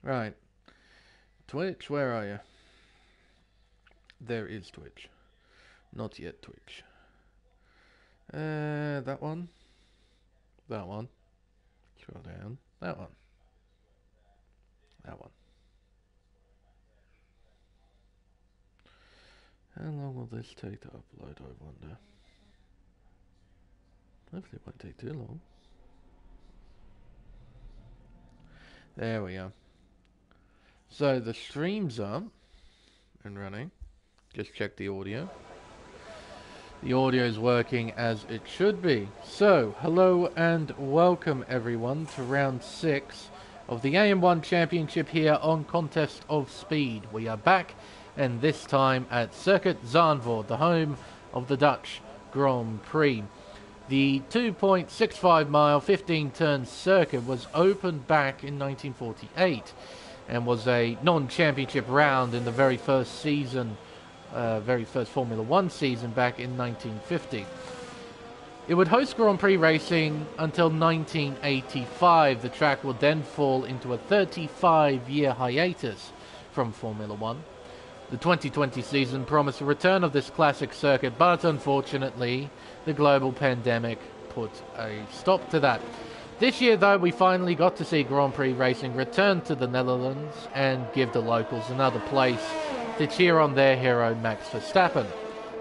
Right. Twitch, where are you? There is Twitch. Not yet Twitch. That one. That one. Scroll down. That one. That one. How long will this take to upload, I wonder? Hopefully it won't take too long. There we are. So the stream's up and running. Just check the audio. The audio is working as it should be. So, hello and welcome everyone to round 6 of the AM1 Championship here on Contest of Speed. We are back, and this time at Circuit Zandvoort, the home of the Dutch Grand Prix. The 2.65 mile 15 turn circuit was opened back in 1948 and was a non-championship round in the very first season, very first Formula One season back in 1950. It would host Grand Prix racing until 1985. The track would then fall into a 35-year hiatus from Formula One. The 2020 season promised a return of this classic circuit, but unfortunately, the global pandemic put a stop to that. This year, though, we finally got to see Grand Prix racing return to the Netherlands and give the locals another place to cheer on their hero, Max Verstappen.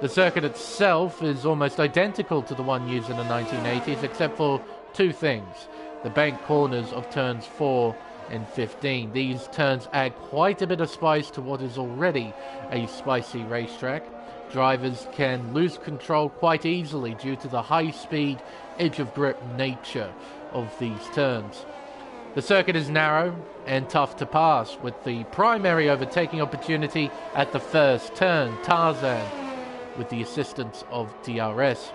The circuit itself is almost identical to the one used in the 1980s, except for two things: the bank corners of turns 4 and 15. These turns add quite a bit of spice to what is already a spicy racetrack. Drivers can lose control quite easily due to the high-speed, edge-of-grip nature of these turns. The circuit is narrow and tough to pass, with the primary overtaking opportunity at the first turn, Tarzan, with the assistance of DRS.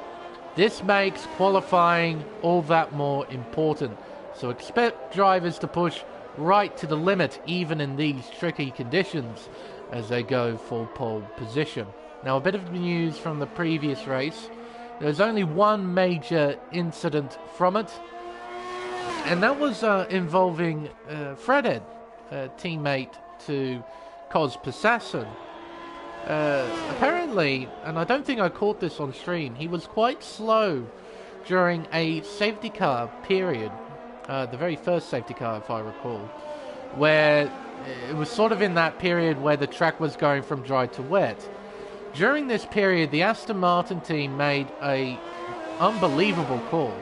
This makes qualifying all that more important, so expect drivers to push right to the limit even in these tricky conditions as they go for pole position. Now, a bit of news from the previous race. There was only one major incident from it, and that was involving Fredhead, a teammate to Cos Passassin. Apparently, and I don't think I caught this on stream, he was quite slow during a safety car period, the very first safety car if I recall, where it was sort of in that period where the track was going from dry to wet. During this period, the Aston Martin team made a unbelievable call,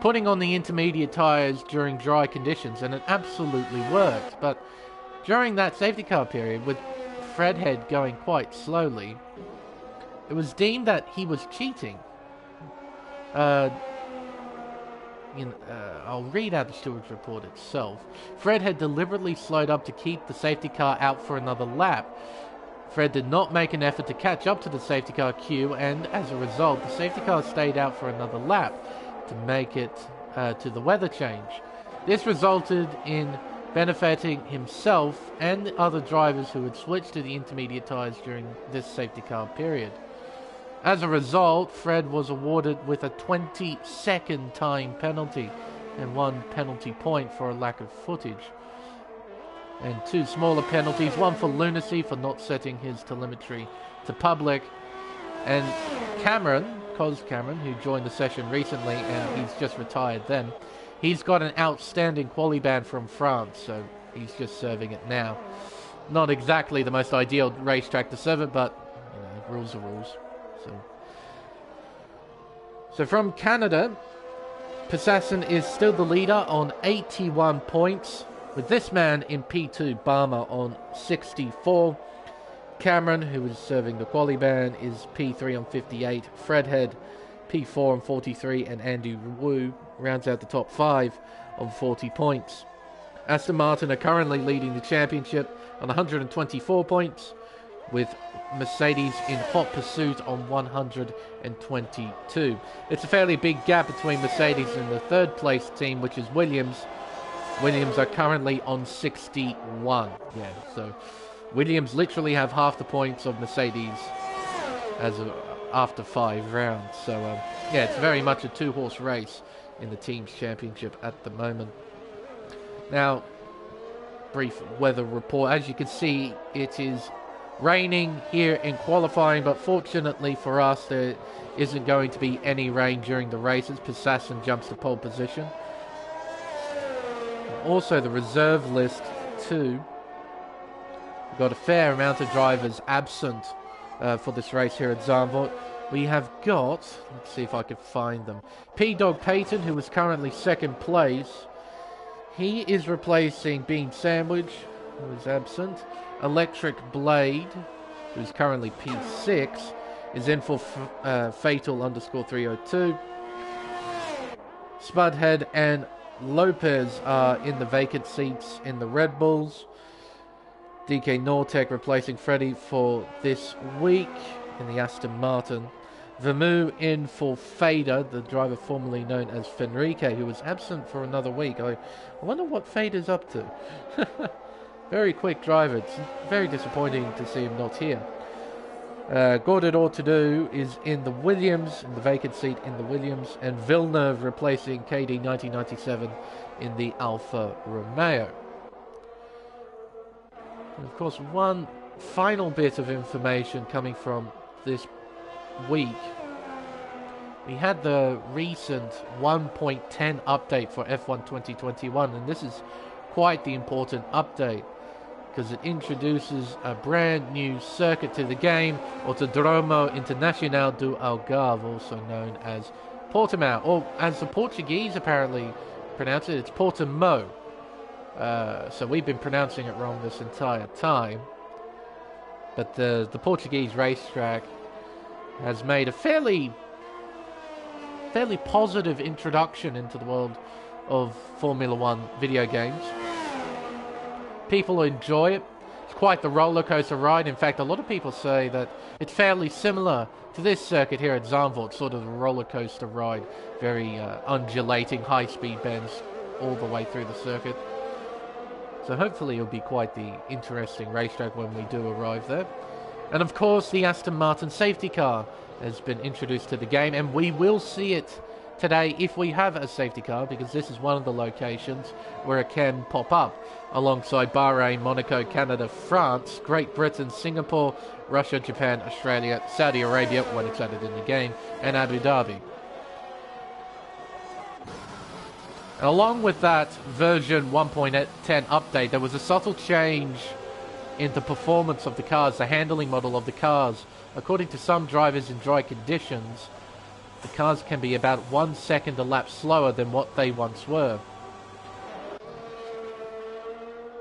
putting on the intermediate tyres during dry conditions, and it absolutely worked. But during that safety car period, with Fredhead going quite slowly, it was deemed that he was cheating. I'll read out the steward's report itself. Fred had deliberately slowed up to keep the safety car out for another lap. Fred did not make an effort to catch up to the safety car queue, and as a result, the safety car stayed out for another lap to make it to the weather change. This resulted in benefiting himself and the other drivers who had switched to the intermediate tyres during this safety car period. As a result, Fred was awarded with a 20-second time penalty and 1 penalty point for a lack of footage, and 2 smaller penalties, one for lunacy for not setting his telemetry to public. And Cameron, Cos Cameron, who joined the session recently and he's just retired then, he's got an outstanding quali ban from France, so he's just serving it now. Not exactly the most ideal racetrack to serve it, but rules are rules. So from Canada, Passassin is still the leader on 81 points, with this man in P2, Barmer, on 64. Cameron, who is serving the quali ban, is P3 on 58. Fredhead, P4 on 43, and Andy Wu rounds out the top 5 on 40 points. Aston Martin are currently leading the championship on 124 points, with Mercedes in hot pursuit on 122. It's a fairly big gap between Mercedes and the third place team, which is Williams. Williams are currently on 61. Yeah, so Williams literally have half the points of Mercedes after 5 rounds. So, yeah, it's very much a 2-horse race in the team's championship at the moment. Now, brief weather report. As you can see, it is raining here in qualifying, but fortunately for us, there isn't going to be any rain during the races. Aston jumps to pole position. Also, the reserve list too. We've got a fair amount of drivers absent for this race here at Zandvoort. We have got, let's see if I can find them, P-Dog Peyton, who is currently second place. He is replacing Bean Sandwich, who is absent. Electric Blade, who is currently P6, is in for Fatal_302. Spudhead and Lopez are in the vacant seats in the Red Bulls. DK Nortec replacing Freddie for this week in the Aston Martin. Vermeer in for Fader, the driver formerly known as Fenrique, who was absent for another week. I wonder what Fader's up to. Very quick driver. It's very disappointing to see him not here. Gordon Ortodou is in the Williams, in the vacant seat in the Williams, and Villeneuve replacing KD 1997 in the Alfa Romeo. And of course, one final bit of information coming from this week. We had the recent 1.10 update for F1 2021, and this is quite the important update because it introduces a brand new circuit to the game, Autodromo Internacional do Algarve, also known as Portimao, or as the Portuguese apparently pronounce it, it's Portimao. So we've been pronouncing it wrong this entire time. But the Portuguese racetrack has made a fairly positive introduction into the world of Formula One video games. People enjoy it. It's quite the roller coaster ride. In fact, a lot of people say that it's fairly similar to this circuit here at Zandvoort, sort of a roller coaster ride, very undulating, high-speed bends all the way through the circuit. So hopefully it'll be quite the interesting racetrack when we do arrive there. And of course, the Aston Martin safety car has been introduced to the game, and we will see it today if we have a safety car, because this is one of the locations where it can pop up alongside Bahrain, Monaco, Canada, France, Great Britain, Singapore, Russia, Japan, Australia, Saudi Arabia when it's added in the game, and Abu Dhabi. And along with that version 1.10 update, there was a subtle change in the performance of the cars, the handling model of the cars. According to some drivers in dry conditions, the cars can be about 1 second a lap slower than what they once were.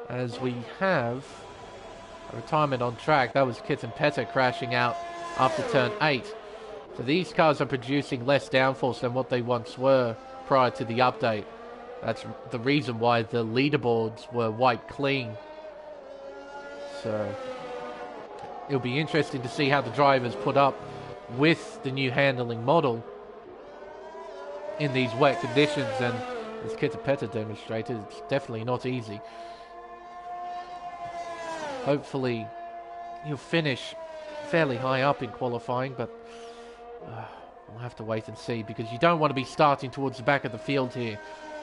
As we have a retirement on track, that was Kit and Petr crashing out after turn 8. So these cars are producing less downforce than what they once were prior to the update. That's the reason why the leaderboards were wiped clean. So it'll be interesting to see how the drivers put up with the new handling model in these wet conditions, and as Kit and Petr demonstrated, it's definitely not easy. Hopefully he'll finish fairly high up in qualifying, but we'll have to wait and see, because you don't want to be starting towards the back of the field here.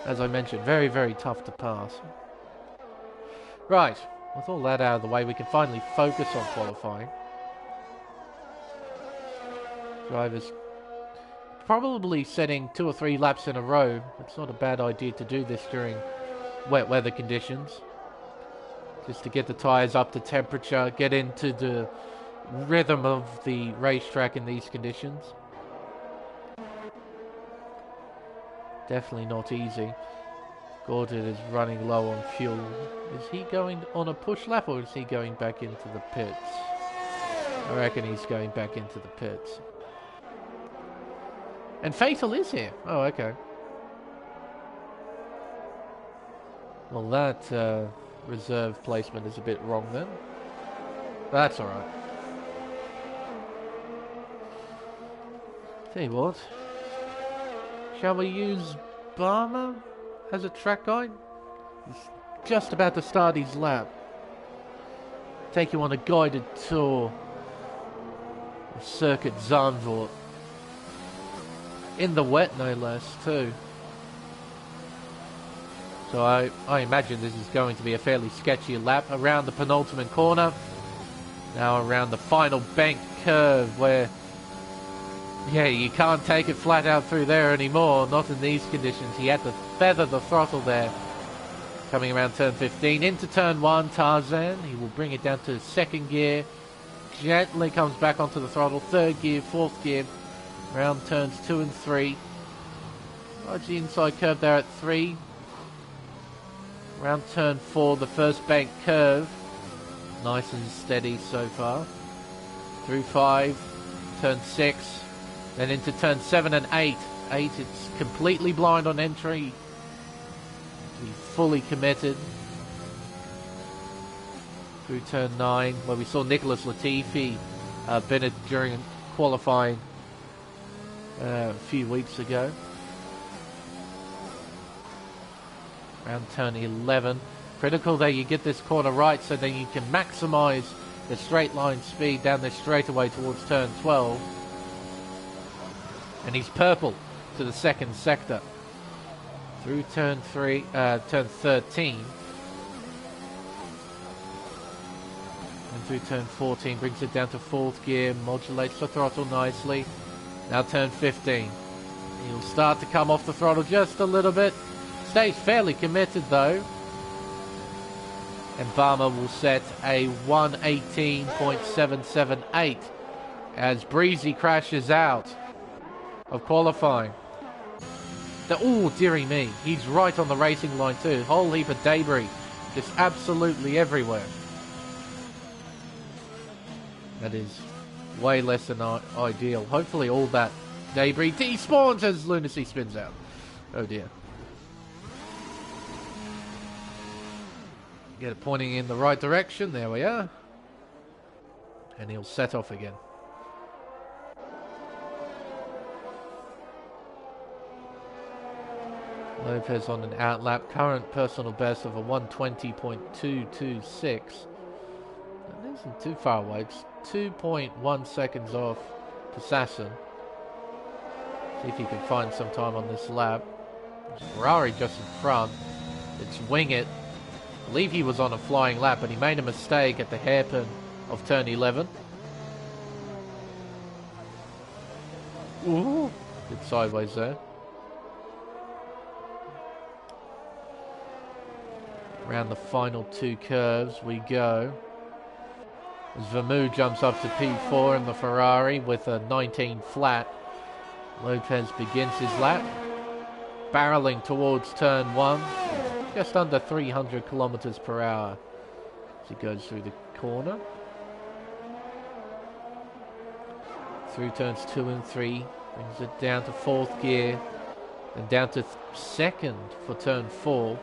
As I mentioned, very, very tough to pass. Right, with all that out of the way, we can finally focus on qualifying. Drivers probably setting 2 or 3 laps in a row. It's not a bad idea to do this during wet weather conditions, just to get the tyres up to temperature, get into the rhythm of the racetrack in these conditions. Definitely not easy. Gordon is running low on fuel. Is he going on a push lap, or is he going back into the pits? I reckon he's going back into the pits. And Fatal is here. Oh, okay. Well, that reserve placement is a bit wrong then. That's alright. Tell you what. Shall we use Barmer as a track guide? He's just about to start his lap. Take you on a guided tour of Circuit Zandvoort. In the wet, no less, too. So I imagine this is going to be a fairly sketchy lap around the penultimate corner. Now around the final bank curve where, yeah, you can't take it flat out through there anymore. Not in these conditions. He had to feather the throttle there. Coming around turn 15 into turn 1, Tarzan. He will bring it down to second gear. Gently comes back onto the throttle. Third gear, fourth gear. Around turns 2 and 3. Large the inside curve there at 3. Around turn 4, the first bank curve. Nice and steady so far. Through 5, turn 6. Then into turn 7 and 8. 8, it's completely blind on entry. He's fully committed. Through turn 9, where we saw Nicholas Latifi Bennett during qualifying a few weeks ago. Around turn 11. Critical that you get this corner right so that you can maximize the straight line speed down this straightaway towards turn 12. And he's purple to the second sector. Through turn 13. And through turn 14, brings it down to fourth gear, modulates the throttle nicely. Now turn 15. He'll start to come off the throttle just a little bit. Stays fairly committed though. And Varma will set a 1:18.778 as Breezy crashes out of qualifying. Oh, dearie me. He's right on the racing line too. Whole heap of debris. Just absolutely everywhere. That is way less than ideal. Hopefully all that debris despawns as Lunacy spins out. Oh dear. Get it pointing in the right direction. There we are. And he'll set off again. Lopez on an outlap. Current personal best of a 1:20.226. That isn't too far away. It's 2.1 seconds off Assassin. See if he can find some time on this lap. Ferrari just in front. It's Wing It. I believe he was on a flying lap, but he made a mistake at the hairpin of turn 11. Ooh, bit sideways there. Around the final two curves we go. As Vermouth jumps up to P4 in the Ferrari with a 19 flat. Lopez begins his lap. Barreling towards turn 1. Just under 300 kilometers per hour as he goes through the corner. Through turns 2 and 3. Brings it down to fourth gear. And down to second for turn 4.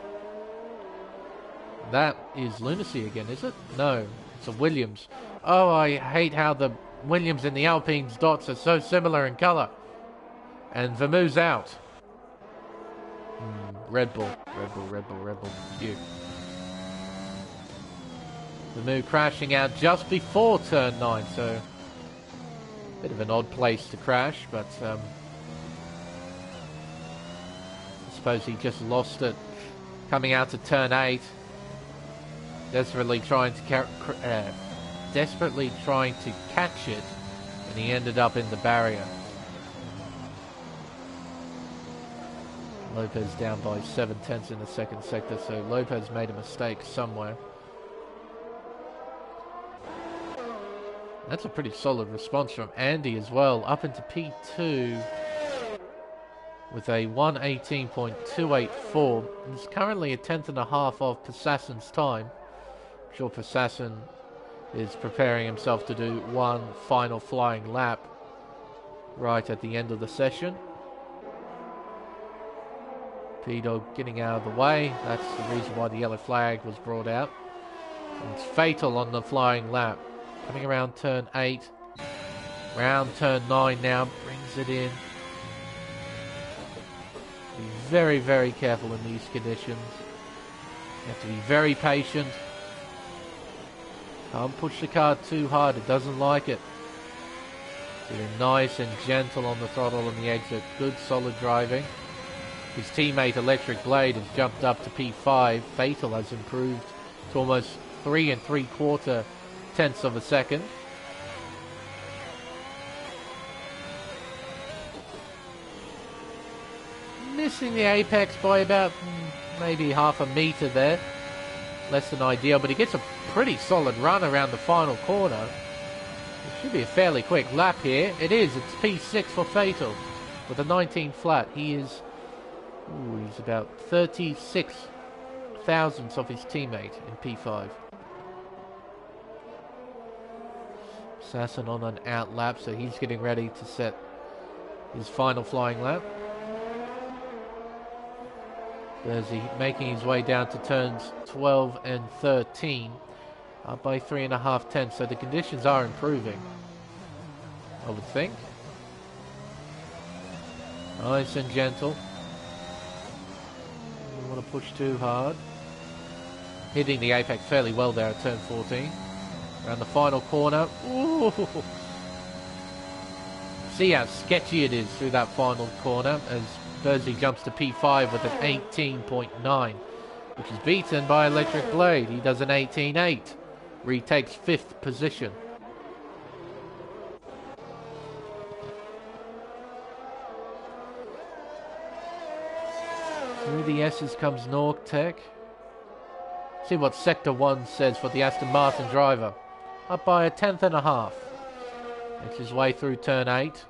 That is Lunacy again, is it? No, it's a Williams. Oh, I hate how the Williams and the Alpine's dots are so similar in colour. And Vermouth's out. Red Bull. Phew. Vermouth crashing out just before turn 9, so bit of an odd place to crash, but I suppose he just lost it coming out to turn 8. Desperately trying to catch it, and he ended up in the barrier. Lopez down by 7/10 in the second sector, so Lopez made a mistake somewhere. That's a pretty solid response from Andy as well, up into P2 with a 1:18.284. It's currently a 10th and a half of Passassin's time. I'm sure Passassin is preparing himself to do one final flying lap right at the end of the session. P-Dog getting out of the way. That's the reason why the yellow flag was brought out. And it's fatal on the flying lap. Coming around turn 8. Round turn 9 now. Brings it in. Be very, very careful in these conditions. You have to be very patient. Can't push the car too hard. It doesn't like it. Being nice and gentle on the throttle and the exit. Good solid driving. His teammate Electric Blade has jumped up to P5. Fatal has improved to almost 3 3/4 tenths of a second. Missing the apex by about maybe half a meter there. Less than ideal, but he gets a pretty solid run around the final corner. It should be a fairly quick lap here. It is. It's P6 for Fatal with a 19 flat. He's about 36 thousandths of his teammate in P5. Assassin on an out lap, so he's getting ready to set his final flying lap. Bersey making his way down to turns 12 and 13, up by 3.5 tenths, so the conditions are improving, I would think. Nice and gentle. Don't want to push too hard. Hitting the apex fairly well there at turn 14. Around the final corner. Ooh. See how sketchy it is through that final corner as Bersey jumps to P5 with an 18.9, which is beaten by Electric Blade. He does an 18.8, where he takes 5th position. Through the S's comes Nortec. See what Sector 1 says for the Aston Martin driver. Up by 1/10.5. Makes his way through turn 8.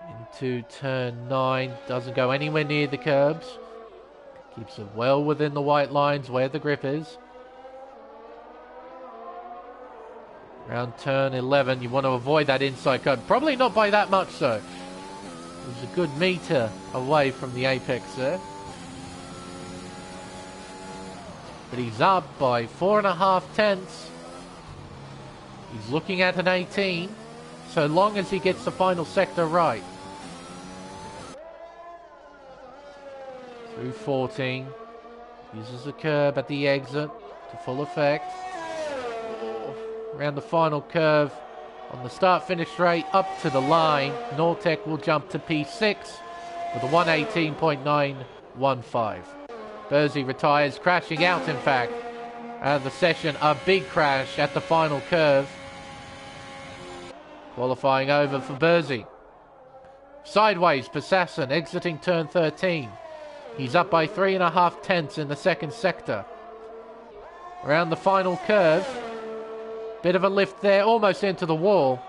Into turn 9. Doesn't go anywhere near the curbs. Keeps it well within the white lines where the grip is. Around turn 11, you want to avoid that inside curb. Probably not by that much, though. He's a good meter away from the apex there. But he's up by 4.5 tenths. He's looking at an 18, so long as he gets the final sector right. Through 14. Uses the curb at the exit to full effect. Around the final curve on the start-finish straight up to the line. Nortec will jump to P6 with a 118.915. Bersey retires, crashing out, in fact, out of the session. A big crash at the final curve. Qualifying over for Bersey. Sideways, Assassin exiting turn 13. He's up by 3.5 tenths in the second sector. Around the final curve. Bit of a lift there, almost into the wall.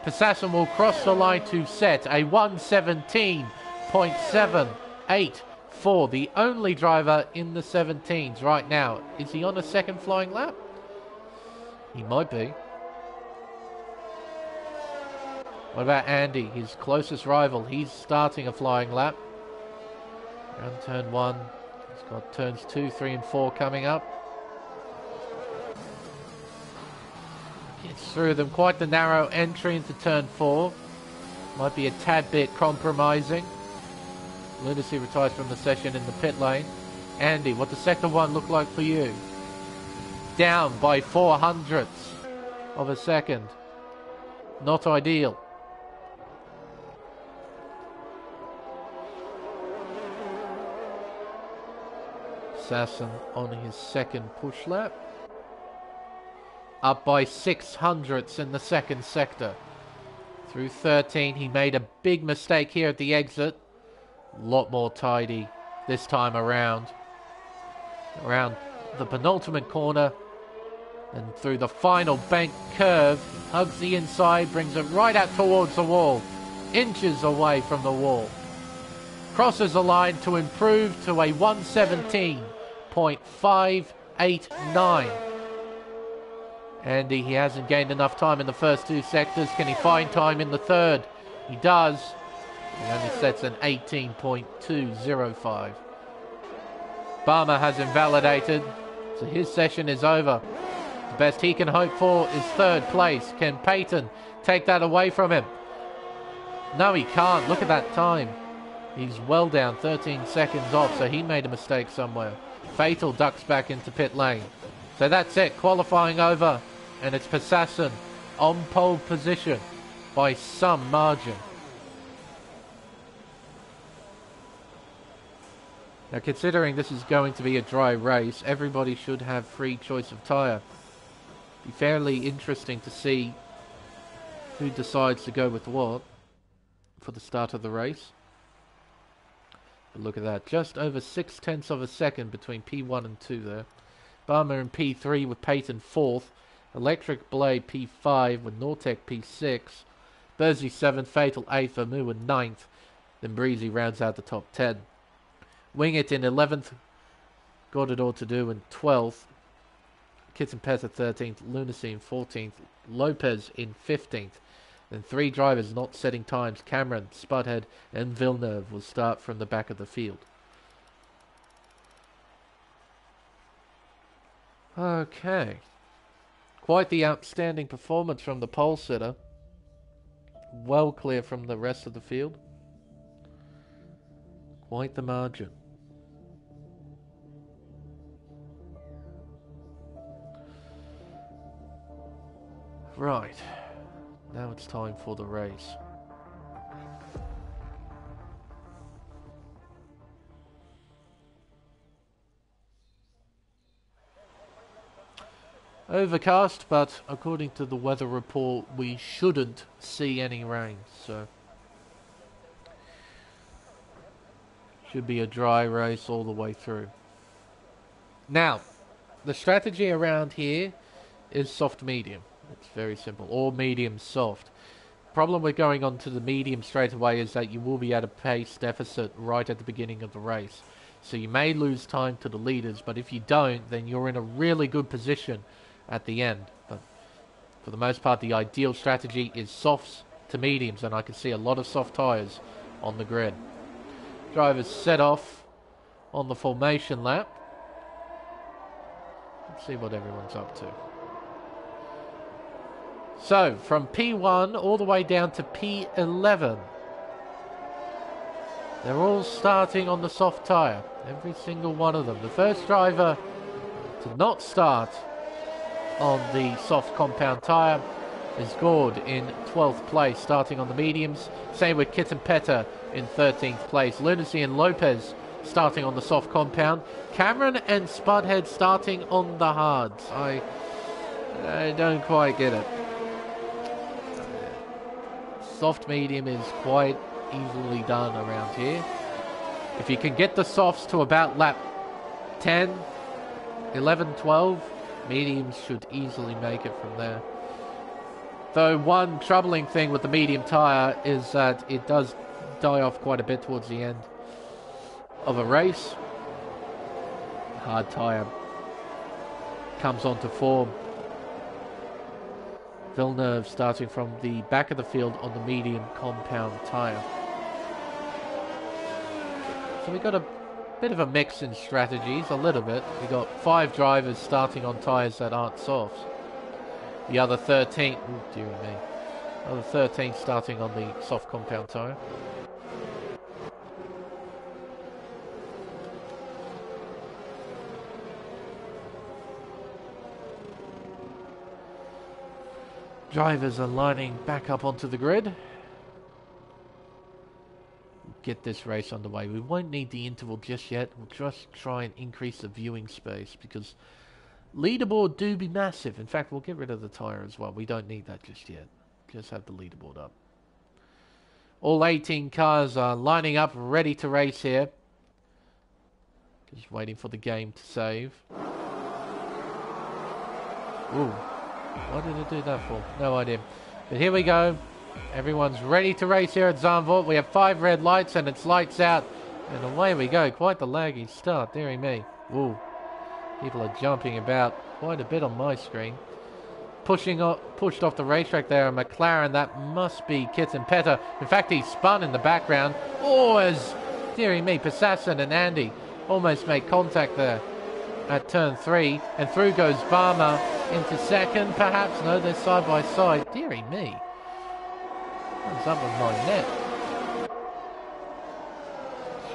Assassin will cross the line to set a 117.78 for the only driver in the 17s right now. Is he on a second flying lap? He might be. What about Andy, his closest rival? He's starting a flying lap. Around turn 1. He's got turns 2, 3 and 4 coming up. Gets through them. Quite the narrow entry into turn 4. Might be a tad bit compromising. Lunacy retires from the session in the pit lane. Andy, what does sector 1 look like for you? Down by 0.04 of a second. Not ideal. Assassin on his second push lap. Up by 0.06 in the second sector. Through 13, he made a big mistake here at the exit. A lot more tidy this time around. Around the penultimate corner and through the final bank curve. Hugs the inside, brings it right out towards the wall. Inches away from the wall. Crosses the line to improve to a 117.589. Andy, he hasn't gained enough time in the first 2 sectors. Can he find time in the third? He does. He only sets an 18.205. Barmer has invalidated, so his session is over. The best he can hope for is third place. Can Peyton take that away from him? No, he can't. Look at that time. He's well down, 13 seconds off, so he made a mistake somewhere. Fatal ducks back into pit lane. So that's it, qualifying over, and it's Assassin on pole position by some margin. Now, considering this is going to be a dry race, everybody should have free choice of tyre. Be fairly interesting to see who decides to go with what for the start of the race. But look at that, just over 0.6 of a second between P1 and 2 there. Barmer in P3 with Peyton 4th. Electric Blade P5 with Nortec P6. Bursey 7th, Fatal 8th, Vermu in 9th. Then Breezy rounds out the top 10. Wing It in 11th. Got It All To Do in 12th. Kitten Pezza 13th. Lunacy in 14th. Lopez in 15th. Then 3 drivers not setting times. Cameron, Spudhead and Villeneuve will start from the back of the field. Okay. Quite the outstanding performance from the pole sitter. Well clear from the rest of the field. Quite the margin. Right. Now it's time for the race. Overcast, but according to the weather report, we shouldn't see any rain, so should be a dry race all the way through. Now, the strategy around here is soft medium. It's very simple, or medium soft. Problem with going on to the medium straight away is that you will be at a pace deficit right at the beginning of the race. So you may lose time to the leaders, but if you don't, then you're in a really good position at the end. But for the most part, the ideal strategy is softs to mediums, and I can see a lot of soft tyres on the grid. Drivers set off on the formation lap. Let's see what everyone's up to. So, from P1 all the way down to P11. They're all starting on the soft tyre. Every single one of them. The first driver to not start on the soft compound tyre is Gord in 12th place, starting on the mediums. Same with Kitten Petter in 13th place. Lunacy and Lopez starting on the soft compound. Cameron and Spudhead starting on the hards. I don't quite get it. Soft medium is quite easily done around here. If you can get the softs to about lap 10, 11, 12, mediums should easily make it from there. Though one troubling thing with the medium tyre is that it does die off quite a bit towards the end of a race. Hard tyre comes onto form. Villeneuve starting from the back of the field on the medium compound tyre. So we got a bit of a mix in strategies, a little bit. We got 5 drivers starting on tyres that aren't softs. The other 13, oh dear me, other 13 starting on the soft compound tyre. Drivers are lining back up onto the grid. Get this race underway. We won't need the interval just yet. We'll just try and increase the viewing space because leaderboard do be massive. In fact, we'll get rid of the tyre as well. We don't need that just yet. Just have the leaderboard up. All 18 cars are lining up, ready to race here. Just waiting for the game to save. Ooh. What did it do that for? No idea. But here we go. Everyone's ready to race here at Zandvoort. We have 5 red lights and it's lights out. And away we go. Quite the laggy start. Dearie me. Ooh. People are jumping about quite a bit on my screen. Pushed off the racetrack there. A McLaren. That must be Kitten Petter. In fact, he spun in the background. Oh, as dearie me, Passassin and Andy almost make contact there at turn 3. And through goes Barmer into second. Perhaps. No, they're side by side. Dearie me. What's up with my net?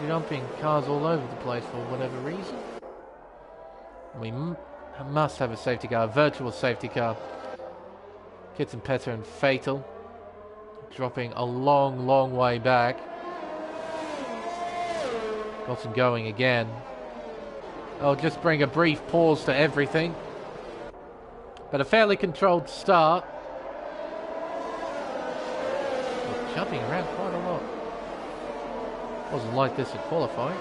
Jumping cars all over the place for whatever reason. We must have a safety car, a virtual safety car. Kitten Petter and Fatal dropping a long, long way back. Got him going again. I'll just bring a brief pause to everything. But a fairly controlled start. Jumping around quite a lot. Wasn't like this at qualifying.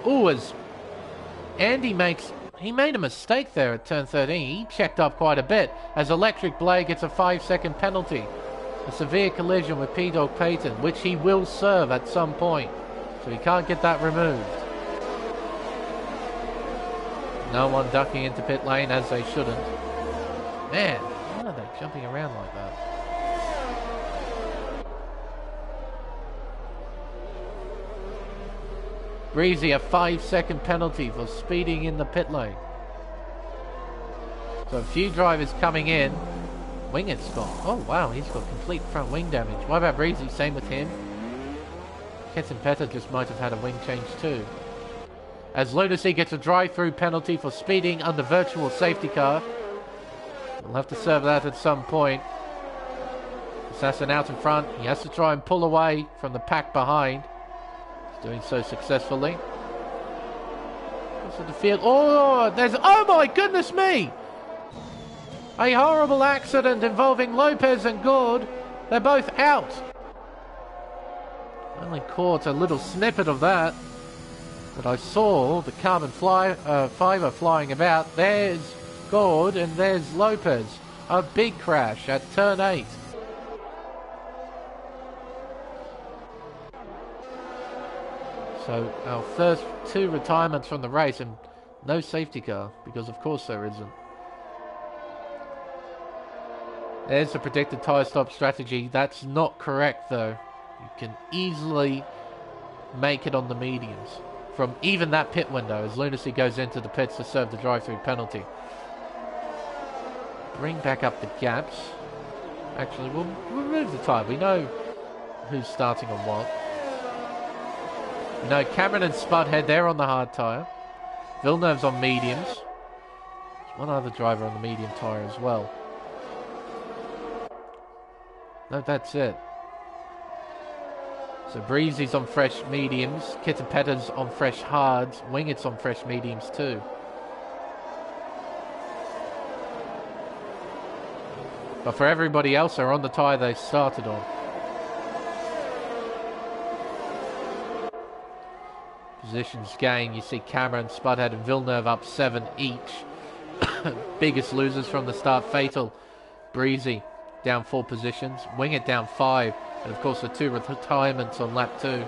Ooh, as Andy he made a mistake there at turn 13. He checked up quite a bit as Electric Blade gets a 5-second penalty. A severe collision with P-Dog Peyton, which he will serve at some point. So he can't get that removed. No one ducking into pit lane as they shouldn't. Man, why are they jumping around like that? Breezy, a 5-second penalty for speeding in the pit lane. So a few drivers coming in. Wingett's got, oh wow, he's got complete front wing damage. What about Breezy? Same with him. Kettenpetter just might have had a wing change too. As Lunacy gets a drive-through penalty for speeding under virtual safety car. We'll have to serve that at some point. Assassin out in front. He has to try and pull away from the pack behind. He's doing so successfully. The field. Oh, oh my goodness me! A horrible accident involving Lopez and Gord. They're both out. Only caught a little snippet of that. But I saw the carbon fibre flying about. There's Gord and there's Lopez. A big crash at turn 8. So our first 2 retirements from the race and no safety car, because of course there isn't. There's the predicted tyre stop strategy. That's not correct though. You can easily make it on the mediums from even that pit window as Lunacy goes into the pits to serve the drive-through penalty. Bring back up the gaps. Actually, we'll remove the tyre. We know who's starting on what. We know Cameron and Spudhead, they're on the hard tyre. Villeneuve's on mediums. There's one other driver on the medium tyre as well. No, that's it. So Breezy's on fresh mediums. Kittenpetter's on fresh hards. Wingett's on fresh mediums too. But for everybody else, they're on the tyre they started on. Positions gain. You see Cameron, Spudhead and Villeneuve up 7 each. Biggest losers from the start. Fatal, Breezy down 4 positions. Wingett down 5. And of course the 2 retirements on lap 2.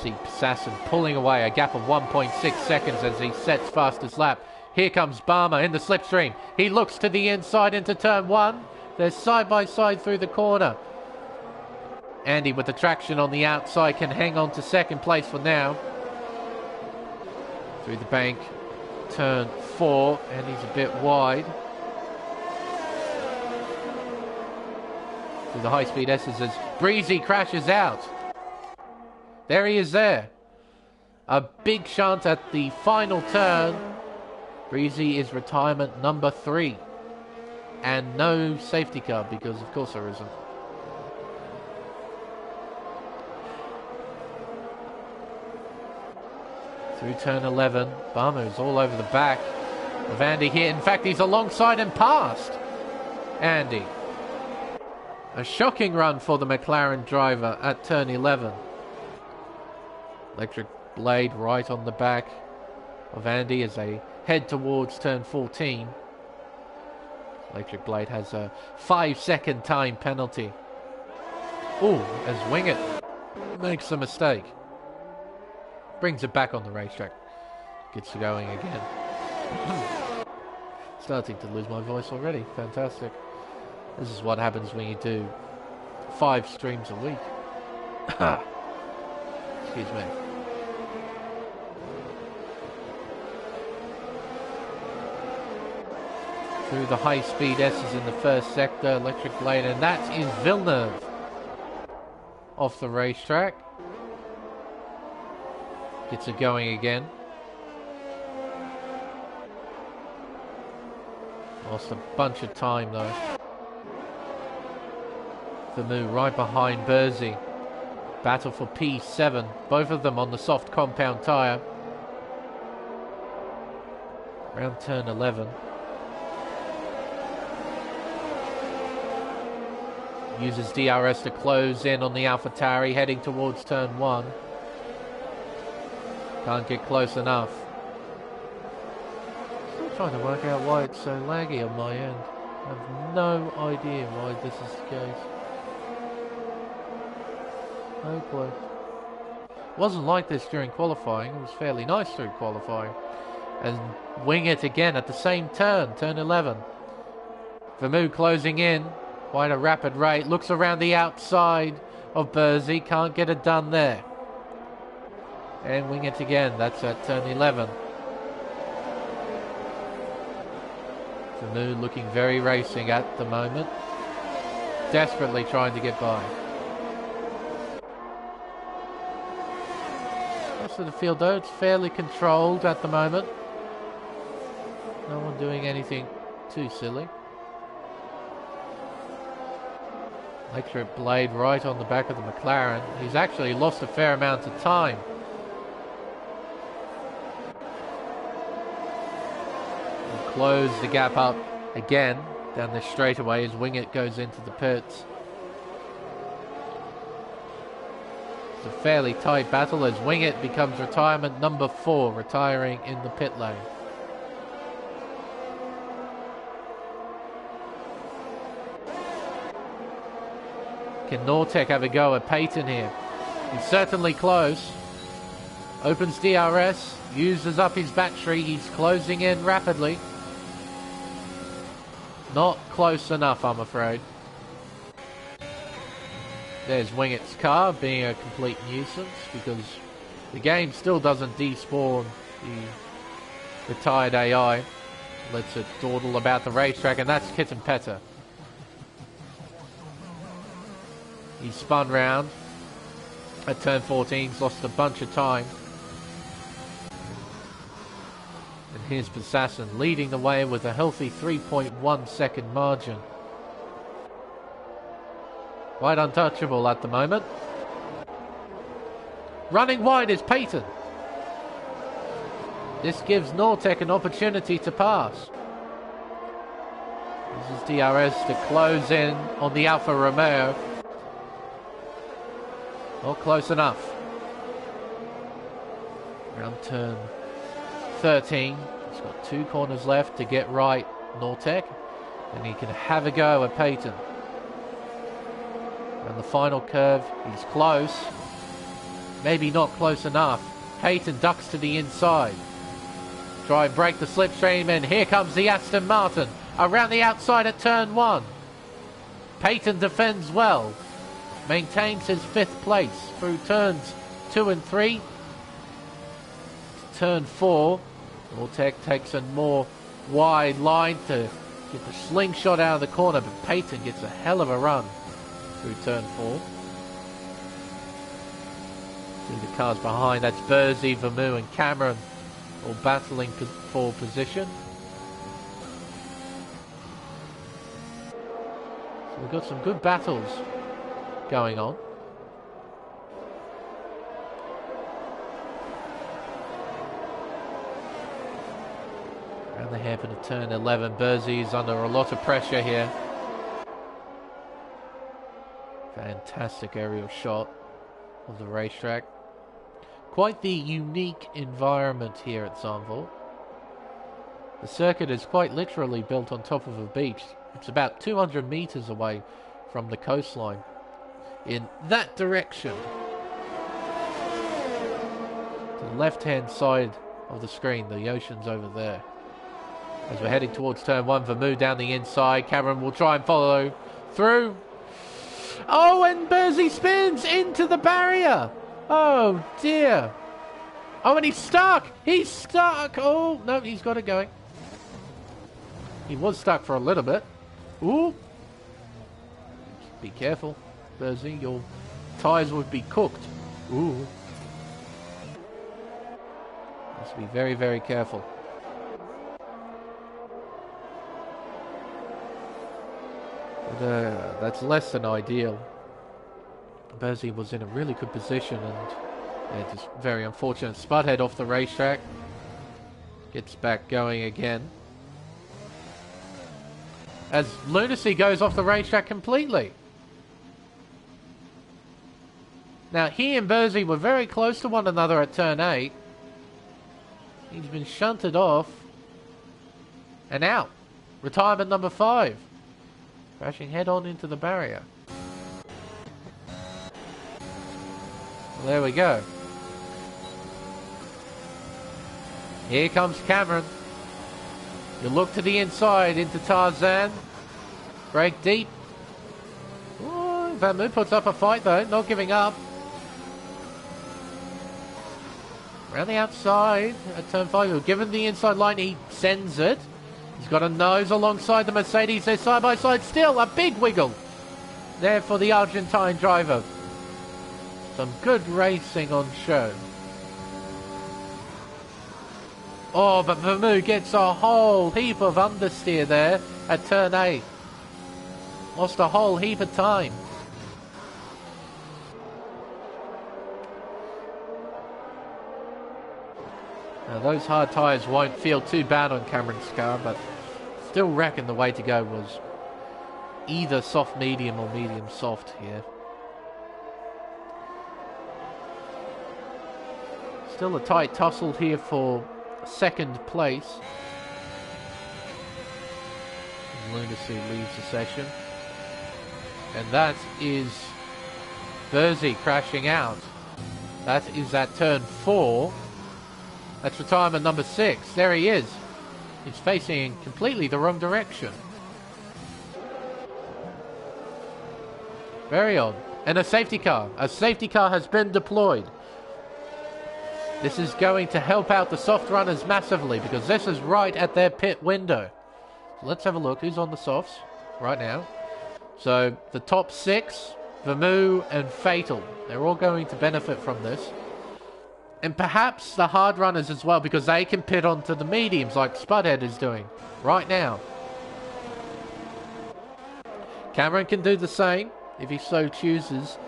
See Assassin pulling away a gap of 1.6 seconds as he sets fastest lap. Here comes Barmer in the slipstream. He looks to the inside into turn 1. They're side by side through the corner. Andy with the traction on the outside can hang on to second place for now. Through the bank. Turn 4, and he's a bit wide. To the high-speed S's as Breezy crashes out. There he is there. A big shunt at the final turn. Breezy is retirement number 3. And no safety car, because of course there isn't. Through turn 11, Barmer is all over the back of Andy here. In fact, he's alongside and past Andy. A shocking run for the McLaren driver at turn 11. Electric Blade right on the back of Andy as they head towards turn 14. Electric Blade has a 5-second time penalty. Ooh, as Wingett makes a mistake. Brings it back on the racetrack. Gets going again. Starting to lose my voice already. Fantastic. This is what happens when you do 5 streams a week. Excuse me. Through the high-speed S's in the first sector. Electric Blade. And that is Villeneuve. Off the racetrack. Gets it going again. Lost a bunch of time though. Vermoo right behind Burzy. Battle for P7. Both of them on the soft compound tyre. Around turn 11. Uses DRS to close in on the AlphaTauri, heading towards turn 1. Can't get close enough. Still trying to work out why it's so laggy on my end. I have no idea why this is the case. No clue. Wasn't like this during qualifying. It was fairly nice through qualifying. And wing it again at the same turn, turn 11. Vermoo closing in, quite a rapid rate. Looks around the outside of Burzy, can't get it done there. And wing it again, that's at turn 11. Vermoo looking very racing at the moment. Desperately trying to get by. Rest of the field though, it's fairly controlled at the moment. No one doing anything too silly. Electric blade right on the back of the McLaren. He's actually lost a fair amount of time. He'll close the gap up again down the straightaway as Wingett goes into the pits. It's a fairly tight battle as Wingett becomes retirement number 4, retiring in the pit lane. Can Nortec have a go at Payton here? He's certainly close. Opens DRS, uses up his battery, he's closing in rapidly. Not close enough, I'm afraid. There's Wingett's car being a complete nuisance because the game still doesn't despawn the retired AI. Lets it dawdle about the racetrack, and that's Kitten Petter. He spun round at turn 14, he's lost a bunch of time. And here's Besassen leading the way with a healthy 3.1 second margin. Quite untouchable at the moment. Running wide is Payton. This gives Nortec an opportunity to pass. This is DRS to close in on the Alfa Romeo. Not close enough. Around turn 13. He's got 2 corners left to get right, Nortec. And he can have a go at Payton. And the final curve, he's close. Maybe not close enough. Payton ducks to the inside. Try and break the slipstream, and here comes the Aston Martin. Around the outside at turn 1. Payton defends well. Maintains his 5th place through turns 2 and 3. Turn 4. Nortec takes a more wide line to get the slingshot out of the corner, but Payton gets a hell of a run through turn 4. See the cars behind, that's Burzy, Vermoo and Cameron all battling for position. So we've got some good battles going on. Around the hairpin of turn 11, Burzy is under a lot of pressure here. Fantastic aerial shot of the racetrack. Quite the unique environment here at Zandvoort. The circuit is quite literally built on top of a beach. It's about 200 meters away from the coastline. In that direction, to the left-hand side of the screen, the ocean's over there. As we're heading towards turn 1, Vermoo down the inside. Cameron will try and follow through. Oh, and Burzy spins into the barrier. Oh, dear. Oh, and he's stuck. He's stuck. Oh, no, he's got it going. He was stuck for a little bit. Ooh. Be careful, Burzy. Your tyres would be cooked. Ooh. Must be very, very careful. That's less than ideal. Bersey was in a really good position, and yeah, just very unfortunate. Spudhead off the racetrack. Gets back going again. As Lunacy goes off the racetrack completely. Now, he and Bersey were very close to one another at turn 8. He's been shunted off. And out. Retirement number 5. Crashing head on into the barrier. Well, there we go. Here comes Cameron. You look to the inside into Tarzan. Break deep. Ooh, Vamu puts up a fight though, not giving up. Around the outside at turn 5. Given the inside line, he sends it. He's got a nose alongside the Mercedes. They're side by side still. A big wiggle there for the Argentine driver. Some good racing on show. Oh, but Vamu gets a whole heap of understeer there at turn 8. Lost a whole heap of time. Now those hard tyres won't feel too bad on Cameron's car, but still reckon the way to go was either soft medium or medium soft here. Still a tight tussle here for second place. Lunacy leaves the session. And that is Bersey crashing out. That is at turn 4. That's retirement number 6. There he is. He's facing in completely the wrong direction. Very odd. And a safety car. A safety car has been deployed. This is going to help out the soft runners massively because this is right at their pit window. So let's have a look who's on the softs right now. So the top 6, Vamu and Fatal, they're all going to benefit from this. And perhaps the hard runners as well because they can pit onto the mediums like Spudhead is doing right now. Cameron can do the same if he so chooses.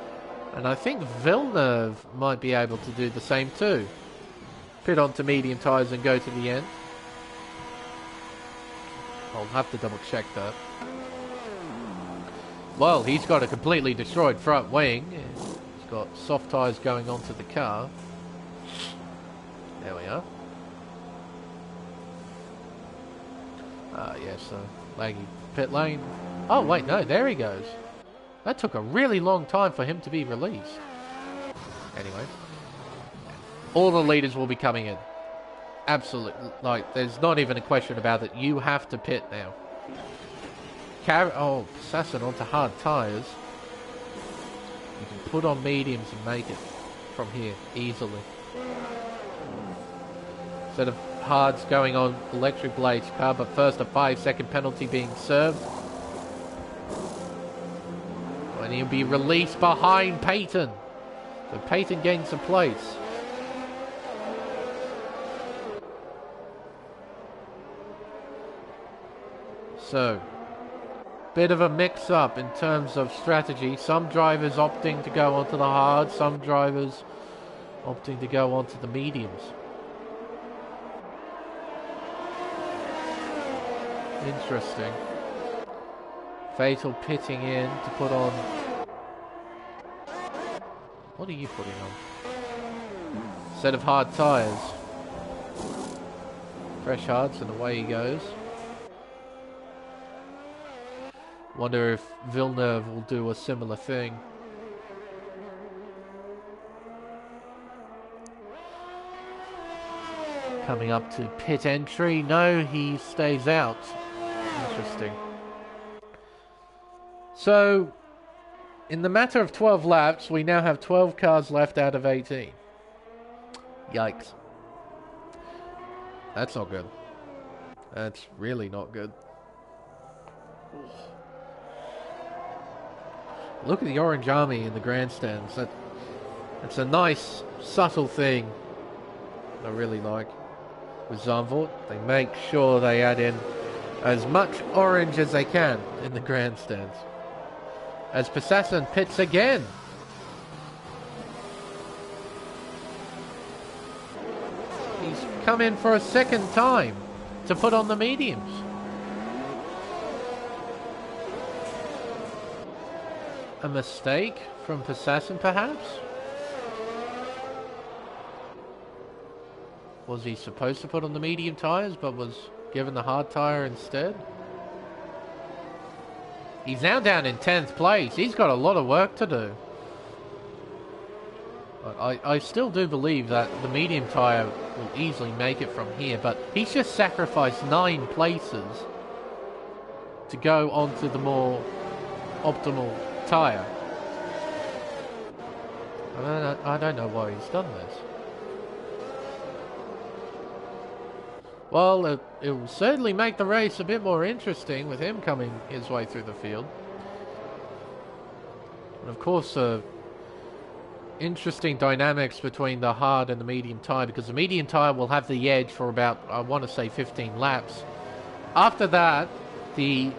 And I think Villeneuve might be able to do the same too. Pit onto medium tyres and go to the end. I'll have to double check that. Well, he's got a completely destroyed front wing. He's got soft tyres going onto the car. There we are. Yes, laggy pit lane. Oh, wait, no, there he goes. That took a really long time for him to be released. Anyway. All the leaders will be coming in. Absolutely. Like, there's not even a question about it. You have to pit now. Assassin onto hard tyres. You can put on mediums and make it from here easily. Instead of hards going on electric blades car, but first a 5-second penalty being served. And he'll be released behind Peyton. So Peyton gains some place. So, bit of a mix-up in terms of strategy. Some drivers opting to go onto the hard, some drivers opting to go onto the mediums. Interesting. Fatal pitting in to put on... What are you putting on? Set of hard tyres. Fresh hards and away he goes. Wonder if Villeneuve will do a similar thing. Coming up to pit entry. No, he stays out. Interesting. So, in the matter of 12 laps, we now have 12 cars left out of 18. Yikes. That's not good. That's really not good. Look at the Orange Army in the grandstands. That's a nice, subtle thing I really like. With Zandvoort, they make sure they add in as much orange as they can in the grandstands. as Assassin pits again. He's come in for a second time to put on the mediums. A mistake from Assassin, perhaps? Was he supposed to put on the medium tyres, but was given the hard tyre instead? He's now down in 10th place. He's got a lot of work to do. I still do believe that the medium tyre will easily make it from here, but he's just sacrificed 9 places to go onto the more optimal tyre. I don't know why he's done this. Well, it will certainly make the race a bit more interesting with him coming his way through the field. And of course, interesting dynamics between the hard and the medium tyre, because the medium tyre will have the edge for about, I want to say, 15 laps. After that, the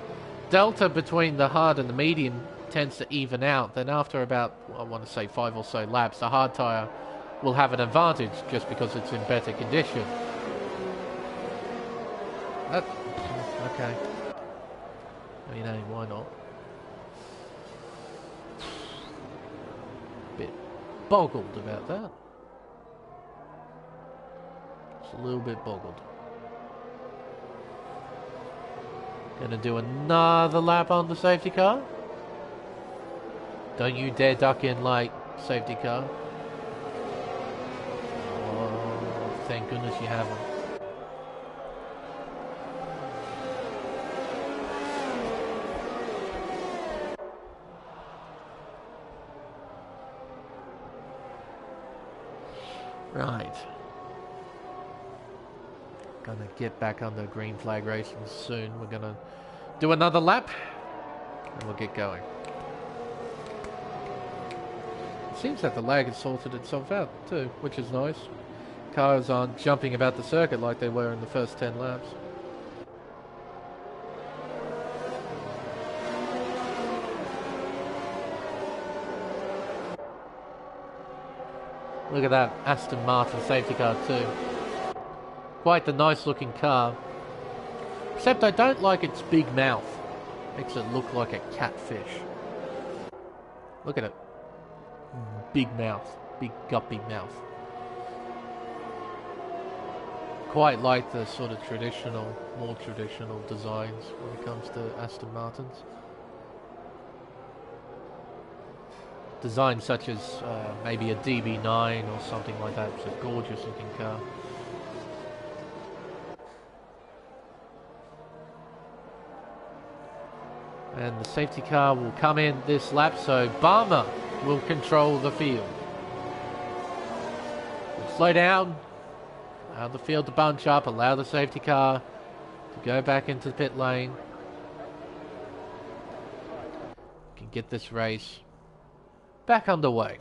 delta between the hard and the medium tends to even out. Then after about, I want to say, 5 or so laps, the hard tyre will have an advantage just because it's in better condition. Okay. I mean, hey, why not? Bit boggled about that. Just a little bit boggled. Gonna do another lap on the safety car. Don't you dare duck in like safety car. Oh, thank goodness you haven't. Right. Gonna get back on the green flag racing soon. We're gonna do another lap and we'll get going. It seems that the lag has sorted itself out too, which is nice. Cars aren't jumping about the circuit like they were in the first 10 laps. Look at that Aston Martin safety car too. Quite the nice looking car. Except I don't like its big mouth. Makes it look like a catfish. Look at it. Big mouth. Big guppy mouth. Quite like the sort of traditional, more traditional designs when it comes to Aston Martins. Designs such as maybe a DB9 or something like that. It's a gorgeous looking car. And the safety car will come in this lap, so Barmer will control the field. We'll slow down, allow the field to bunch up, allow the safety car to go back into the pit lane. Can get this race back underway.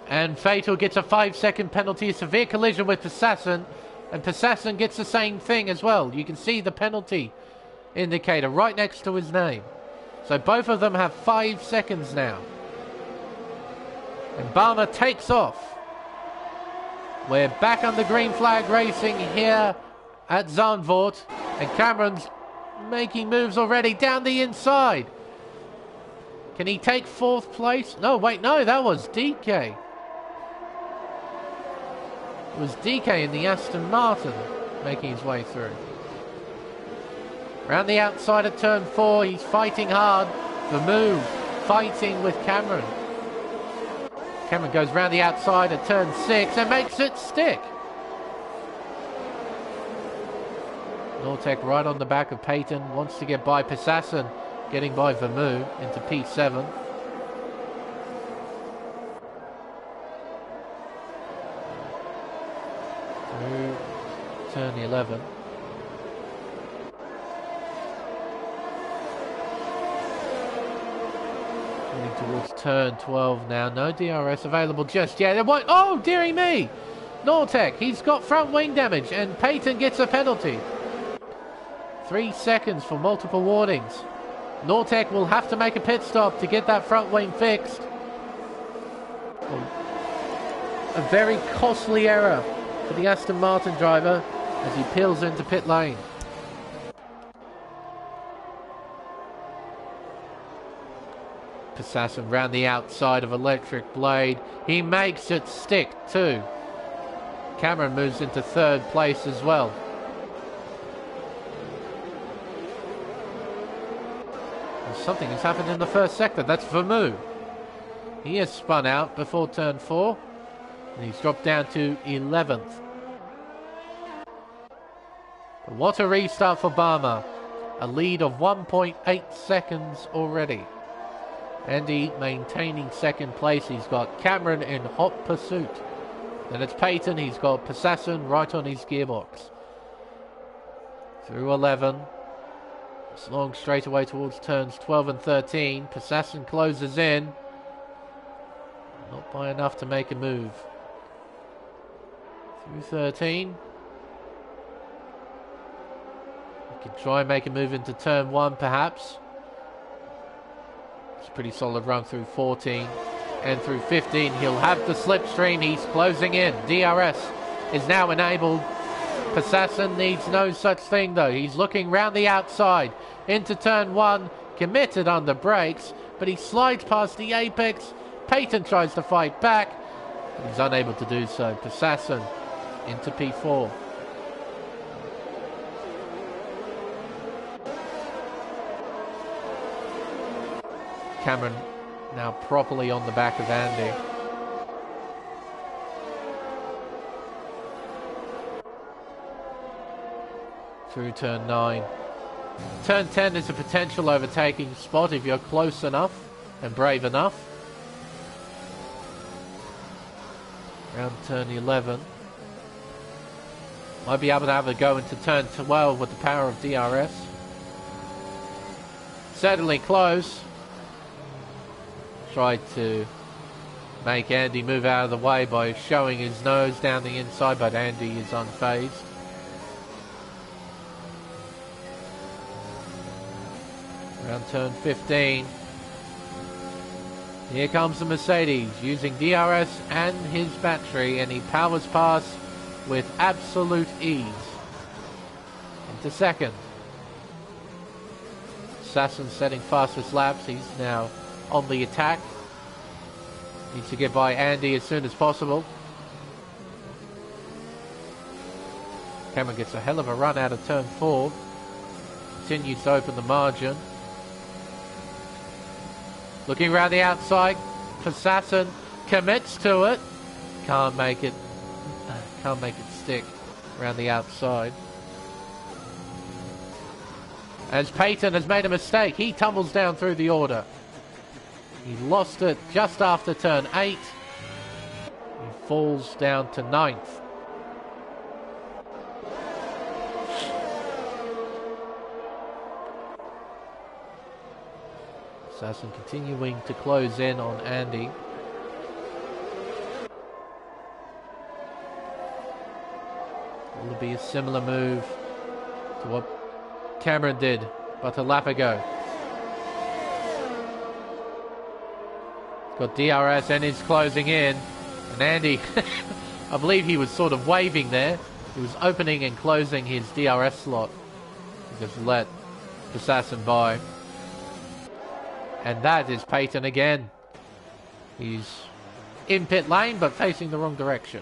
And Fatal gets a 5-second penalty, a severe collision with Assassin, and Assassin gets the same thing as well. You can see the penalty indicator right next to his name. So both of them have 5 seconds now. And Barmer takes off. We're back on the green flag racing here at Zandvoort, and Cameron's making moves already down the inside. Can he take 4th place? No, wait, no, that was DK. It was DK in the Aston Martin making his way through. Around the outside of turn 4, he's fighting hard. The move, fighting with Cameron. Cameron goes round the outside at turn 6 and makes it stick. Nortec right on the back of Peyton, wants to get by Assassin, getting by Vermeulen into P7. Through turn 11. Heading towards turn 12 now. No DRS available just yet. Oh, dearie me! Nortec, he's got front wing damage, and Peyton gets a penalty. 3 seconds for multiple warnings. Nortec will have to make a pit stop to get that front wing fixed. A very costly error for the Aston Martin driver as he peels into pit lane. Assassin round the outside of Electric Blade. He makes it stick too. Cameron moves into third place as well. Something has happened in the first sector. That's Vermeulen. He has spun out before turn 4. And he's dropped down to 11th. But what a restart for Barmer. A lead of 1.8 seconds already. Andy maintaining second place. He's got Cameron in hot pursuit. Then it's Peyton. He's got Assassin right on his gearbox. Through 11. It's long straight away towards turns 12 and 13. Assassin closes in. Not by enough to make a move. Through 13. He can try and make a move into turn 1 perhaps. It's a pretty solid run through 14. And through 15 he'll have the slipstream. He's closing in. DRS is now enabled. Assassin needs no such thing though. He's looking round the outside into turn 1. Committed under brakes. But he slides past the apex. Peyton tries to fight back. But he's unable to do so. Assassin into P4. Cameron now properly on the back of Andy. Through turn 9. Turn 10 is a potential overtaking spot if you're close enough and brave enough. Around turn 11. Might be able to have a go into turn 12 with the power of DRS. Certainly close. Tried to make Andy move out of the way by showing his nose down the inside, but Andy is unfazed. Around turn 15. Here comes the Mercedes using DRS and his battery, and he powers past with absolute ease. Into second. Assassin setting fastest laps. He's now on the attack. Needs to get by Andy as soon as possible. Cameron gets a hell of a run out of turn 4. Continues to open the margin. Looking around the outside. Assassin commits to it. Can't make it stick around the outside. As Peyton has made a mistake, he tumbles down through the order. He lost it just after turn 8. He falls down to 9th. Assassin continuing to close in on Andy. Will be a similar move to what Cameron did but a lap ago. Got DRS and is closing in. And Andy, I believe he was sort of waving there. He was opening and closing his DRS slot. He just let Assassin by. And that is Peyton again. He's in pit lane but facing the wrong direction.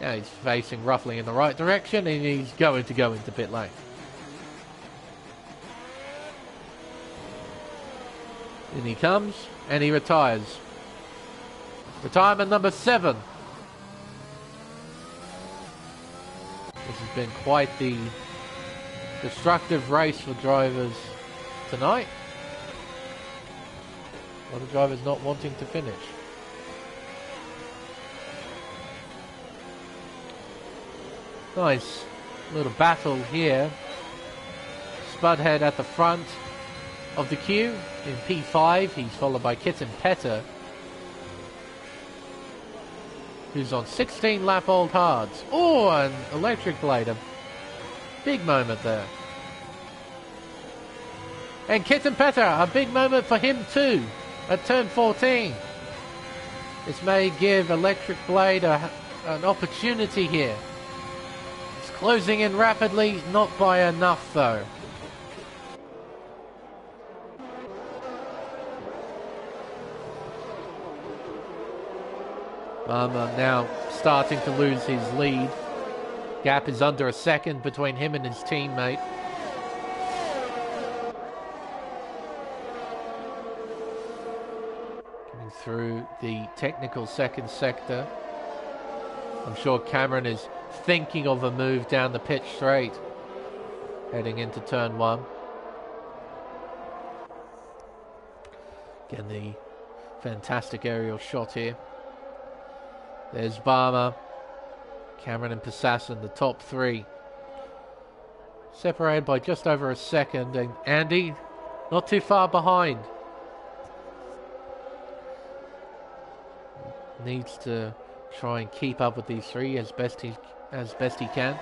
Now he's facing roughly in the right direction and he's going to go into pit lane. In he comes and he retires. Retirement number 7. This has been quite the destructive race for drivers tonight. A lot of drivers not wanting to finish. Nice little battle here. Spudhead at the front of the queue in P5. He's followed by Kitten Petter. who's on 16 lap old hards. Oh, an electric blade. A big moment there. And Kitten Petter, a big moment for him too, at turn 14. This may give Electric Blade an opportunity here. It's closing in rapidly, not by enough though. Now starting to lose his lead. Gap is under a second between him and his teammate. Coming through the technical second sector. I'm sure Cameron is thinking of a move down the pitch straight. Heading into turn 1. Again, the fantastic aerial shot here. There's Barmer, Cameron and Passassin, the top 3. Separated by just over a second, and Andy not too far behind. Needs to try and keep up with these 3 as best he can.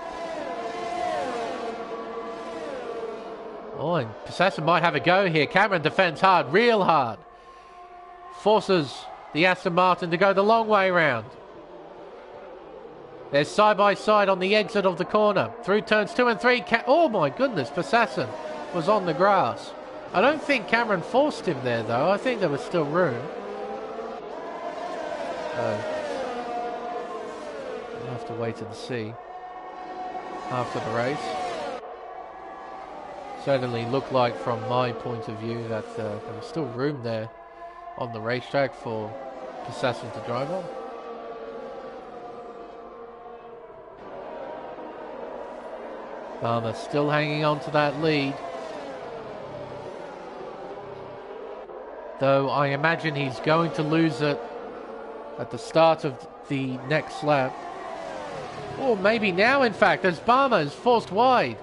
Oh, and Passassin might have a go here. Cameron defends hard, real hard. Forces the Aston Martin to go the long way round. They're side by side on the exit of the corner. Through turns 2 and 3. Oh my goodness, Passassin was on the grass. I don't think Cameron forced him there though. I think there was still room. We'll have to wait and see after the race. Certainly looked like from my point of view that there was still room there on the racetrack for Passassin to drive on. Barmer still hanging on to that lead. Though I imagine he's going to lose it at the start of the next lap. Or maybe now, in fact, as Barmer is forced wide,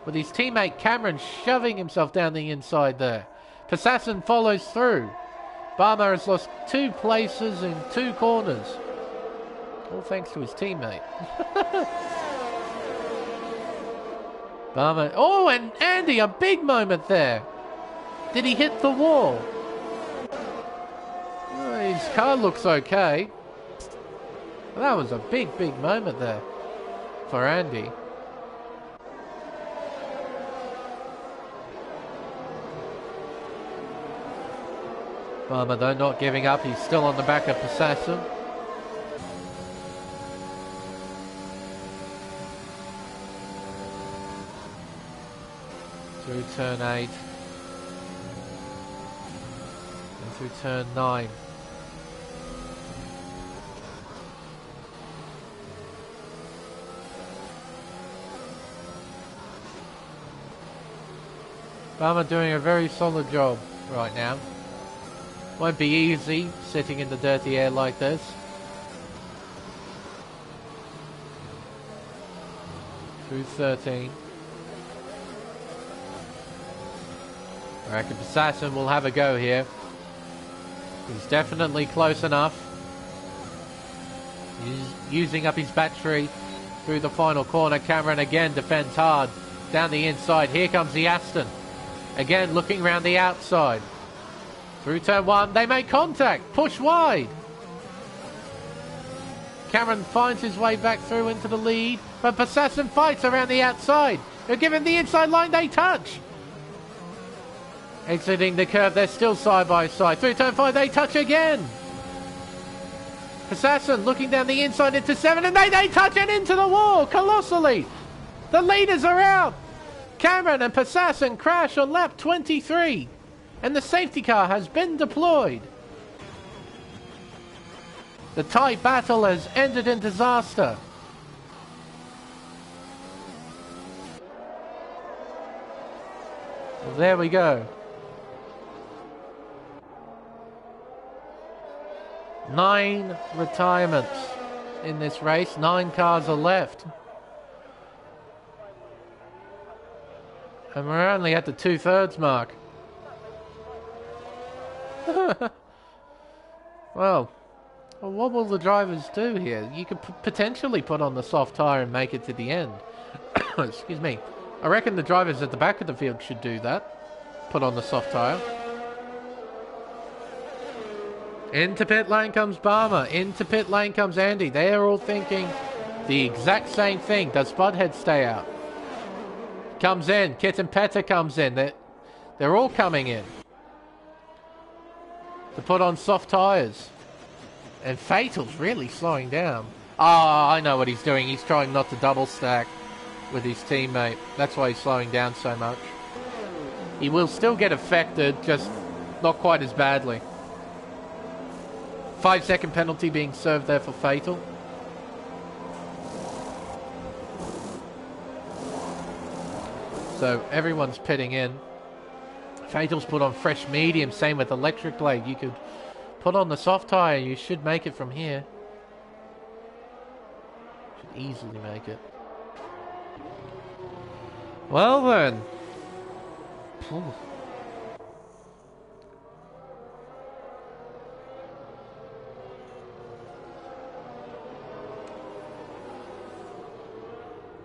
with his teammate Cameron shoving himself down the inside there. Passassin follows through. Barmer has lost 2 places in 2 corners. All thanks to his teammate. Barmer. Oh, and Andy, a big moment there. Did he hit the wall? Oh, his car looks okay. That was a big, big moment there for Andy. Barmer, though, not giving up. He's still on the back of Passassin. Through turn 8. And through turn 9. Barmer doing a very solid job right now. Won't be easy sitting in the dirty air like this. Through 13. I reckon Passassin will have a go here. He's definitely close enough. He's using up his battery through the final corner. Cameron again defends hard down the inside. Here comes the Aston. Again looking around the outside. Through turn 1, they make contact. Push wide. Cameron finds his way back through into the lead. But Passassin fights around the outside. They're giving the inside line, they touch. Exiting the curve, they're still side by side. Through turn 5, they touch again. Passassin looking down the inside into 7, and they touch and into the wall, colossally. The leaders are out. Cameron and Passassin crash on lap 23, and the safety car has been deployed. The tight battle has ended in disaster. Well, there we go. 9 retirements in this race. 9 cars are left. And we're only at the 2/3 mark. Well, Well, what will the drivers do here? You could potentially put on the soft tyre and make it to the end. Excuse me. I reckon the drivers at the back of the field should do that. Put on the soft tyre. Into pit lane comes Barmer. Into pit lane comes Andy. They're all thinking the exact same thing. Does Spudhead stay out? Comes in. Kit and Petter comes in. They're all coming in to put on soft tyres. And Fatal's really slowing down. Ah, I know what he's doing. He's trying not to double stack with his teammate. That's why he's slowing down so much. He will still get affected, just not quite as badly. 5-second penalty being served there for Fatal. So everyone's pitting in. Fatal's put on fresh medium, same with Electric Blade. You could put on the soft tyre, you should make it from here. Should easily make it. Well then. Ooh.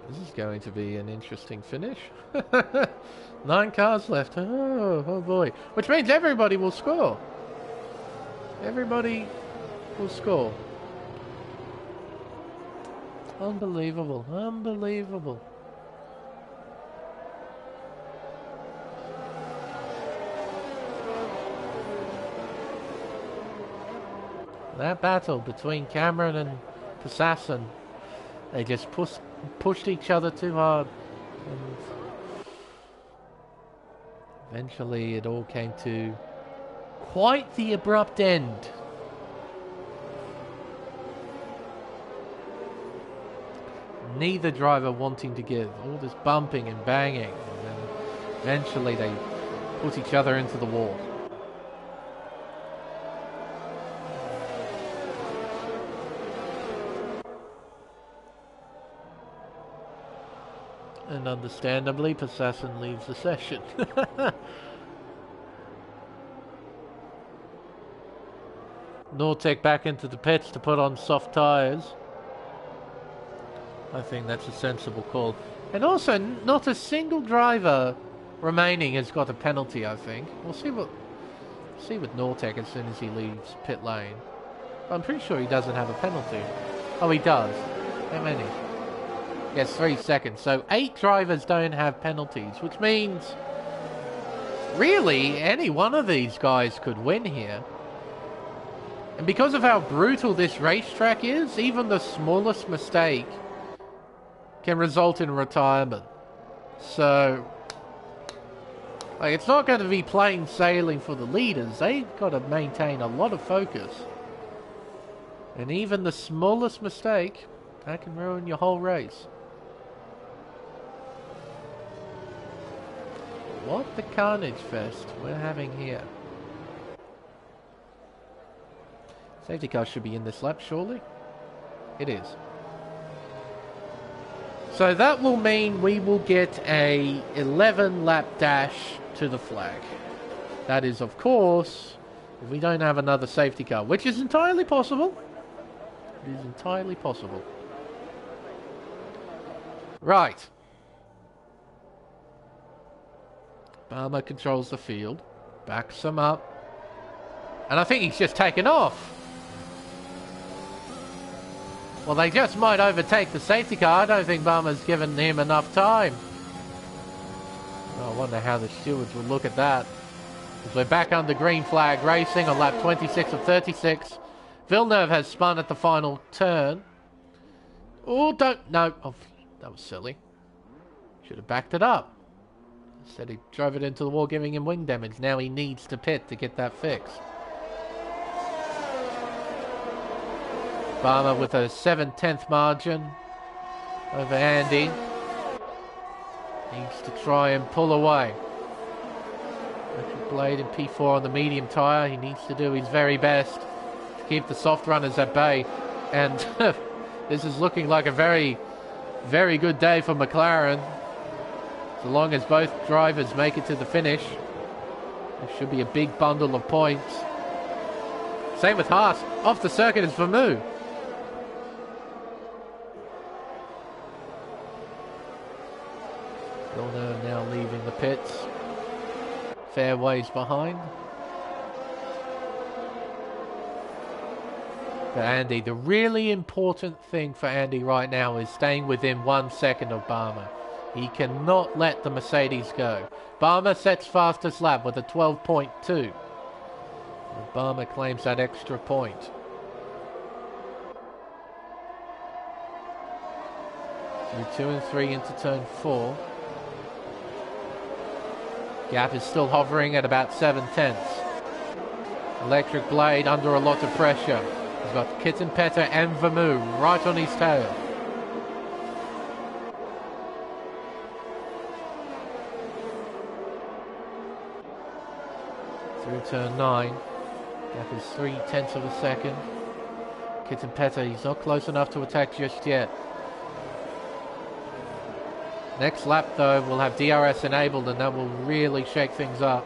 This is going to be an interesting finish. 9 cars left. Oh boy. Which means everybody will score. Everybody will score. Unbelievable. Unbelievable. That battle between Cameron and Assassin, they just pushed each other too hard. And eventually it all came to quite the abrupt end. Neither driver wanting to give. All this bumping and banging. And then eventually they put each other into the wall. And understandably, Assassin leaves the session. Nortec back into the pits to put on soft tyres. I think that's a sensible call. And also, not a single driver remaining has got a penalty, I think. We'll see with Nortec as soon as he leaves pit lane. I'm pretty sure he doesn't have a penalty. Oh, he does. How many? Yes, 3 seconds. So 8 drivers don't have penalties, which means really any one of these guys could win here. And because of how brutal this racetrack is, even the smallest mistake can result in retirement. So, like, it's not going to be plain sailing for the leaders. They've got to maintain a lot of focus. And even the smallest mistake, that can ruin your whole race. What the carnage fest we're having here. Safety car should be in this lap, surely? It is. So that will mean we will get a 11 lap dash to the flag. That is, of course, if we don't have another safety car, which is entirely possible. It is entirely possible. Right. Barmer controls the field, backs them up, and I think he's just taken off. Well, they just might overtake the safety car. I don't think Barmer's given him enough time. Oh, I wonder how the stewards will look at that. As we're back under green flag racing on lap 26 of 36. Villeneuve has spun at the final turn. Oh, don't... No. Oh, that was silly. Should have backed it up. Instead he drove it into the wall, giving him wing damage. Now he needs to pit to get that fixed. Barmer with a 7/10 margin over Andy. Needs to try and pull away. Electric Blade in P4 on the medium tyre. He needs to do his very best to keep the soft runners at bay. And this is looking like a very, very good day for McLaren. So long as both drivers make it to the finish, there should be a big bundle of points. Same with Haas. Off the circuit is Vermeulen. Villeneuve now leaving the pits. Fairways behind. But Andy, the really important thing for Andy right now is staying within 1 second of Barmer. He cannot let the Mercedes go. Barmer sets fastest lap with a 12.2. Barmer claims that extra point. Through 2 and 3 into turn 4. Gap is still hovering at about 7/10. Electric Blade under a lot of pressure. He's got Kittenpetter and Vermeulen right on his tail. Through turn 9. Gap is 0.3 of a second. Kittenpetter, he's not close enough to attack just yet. Next lap, though, we'll have DRS enabled, and that will really shake things up.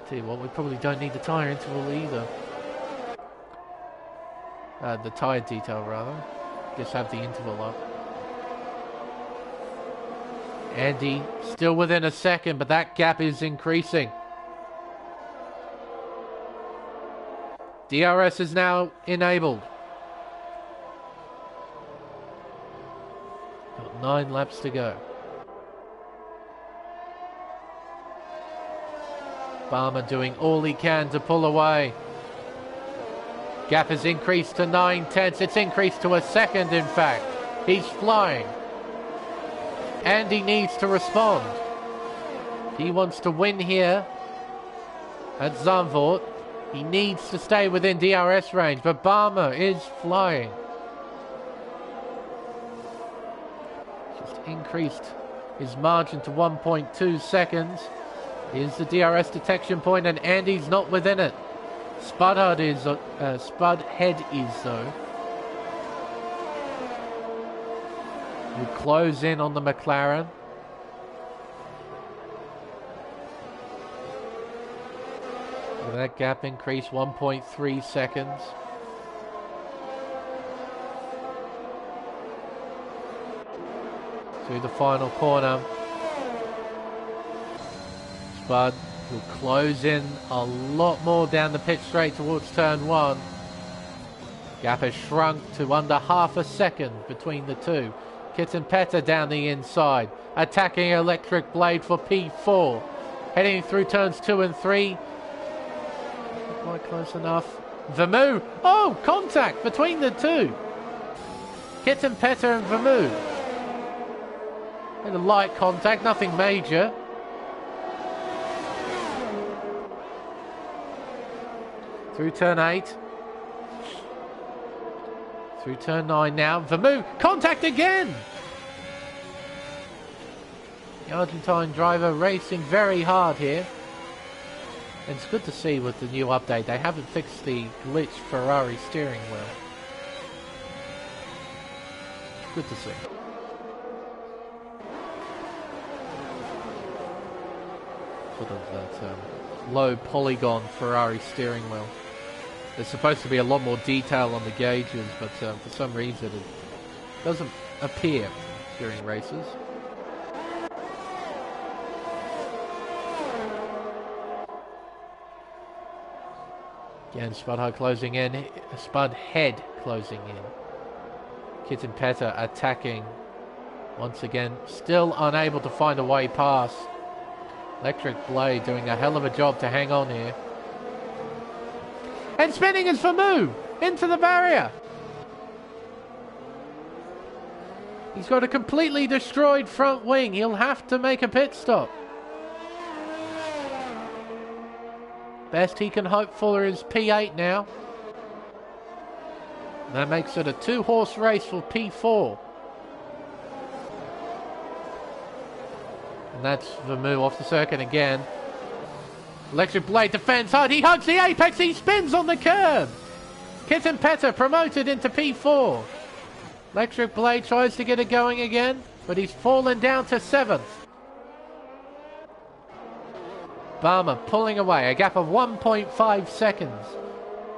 Tell you what, we probably don't need the tyre interval either. The tyre detail, rather. Just have the interval up. Andy still within a second, but that gap is increasing. DRS is now enabled. Got 9 laps to go. Barmer doing all he can to pull away. Gap has increased to 9/10. It's increased to a second, in fact. He's flying. Andy needs to respond. He wants to win here at Zandvoort. He needs to stay within DRS range, but Barmer is flying. Just increased his margin to 1.2 seconds. Here's the DRS detection point, and Andy's not within it. Spudhead is though. We close in on the McLaren. That gap increase 1.3 seconds. Through the final corner. Spud will close in a lot more down the pit straight towards turn 1. Gap has shrunk to under half a second between the two. Kittenpetter down the inside, attacking Electric Blade for P4. Heading through turns 2 and 3. Quite close enough. Vermeulen. Oh, contact between the two. Kittenpetter and Vermeulen. A light contact, nothing major. Through turn 8. Through turn 9 now. Vermeulen. Contact again. The Argentine driver racing very hard here. And it's good to see with the new update, they haven't fixed the glitch Ferrari steering wheel. Good to see. Sort of that low polygon Ferrari steering wheel. There's supposed to be a lot more detail on the gauges, but for some reason it doesn't appear during races. Again, Spudhead closing in. Spudhead closing in. Kittenpetter attacking. Once again, still unable to find a way past. Electric Blade doing a hell of a job to hang on here. And spinning is Vermeulen into the barrier. He's got a completely destroyed front wing. He'll have to make a pit stop. Best he can hope for is P8 now. That makes it a 2-horse race for P4. And that's Vermeulen off the circuit again. Electric Blade defends hard. He hugs the apex. He spins on the curb. Kittenpetter promoted into P4. Electric Blade tries to get it going again, but he's fallen down to 7th. Barmer pulling away, a gap of 1.5 seconds.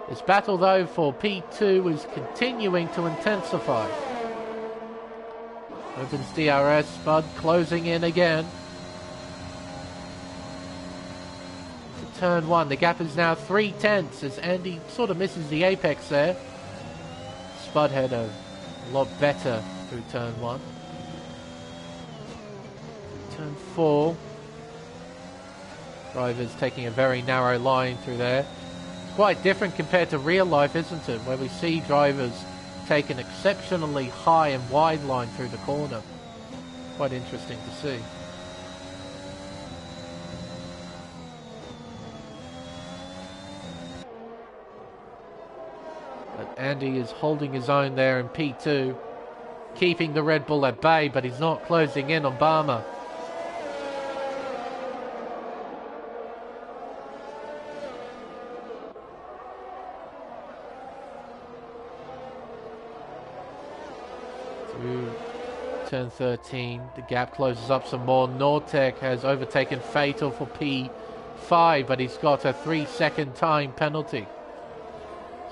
This battle, though, for P2 is continuing to intensify. Opens DRS, Spud closing in again. To turn 1, the gap is now 3/10 as Andy sort of misses the apex there. Spud had a lot better through turn 1. Turn 4. Drivers taking a very narrow line through there. It's quite different compared to real life, isn't it? Where we see drivers take an exceptionally high and wide line through the corner. Quite interesting to see. But Andy is holding his own there in P2, keeping the Red Bull at bay, but he's not closing in on Barmer. Through turn 13, the gap closes up some more. Nortec has overtaken Fatal for P5, but he's got a 3-second time penalty.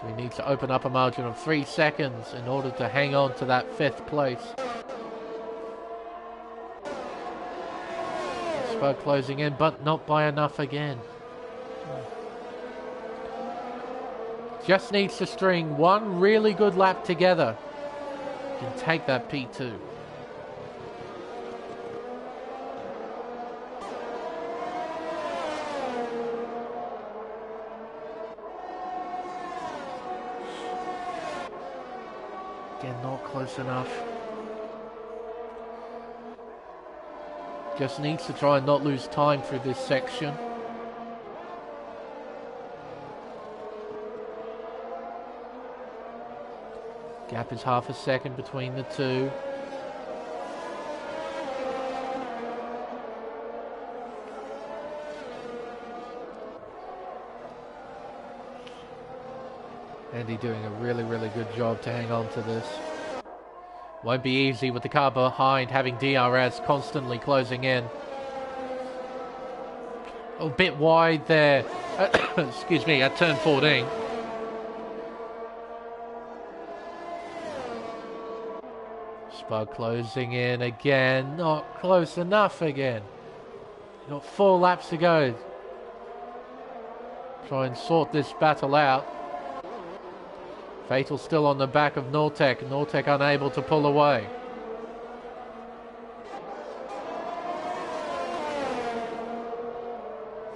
So he needs to open up a margin of 3 seconds in order to hang on to that 5th place. Spud closing in, but not by enough again. Just needs to string one really good lap together and take that P2. Again, not close enough. Just needs to try and not lose time through this section. Gap is half a second between the two. Andy doing a really good job to hang on to this. Won't be easy with the car behind having DRS constantly closing in. A bit wide there. Excuse me, at turn 14. Spud closing in again. Not close enough again. Got 4 laps to go. Try and sort this battle out. Fatal still on the back of Nortec. Nortec unable to pull away.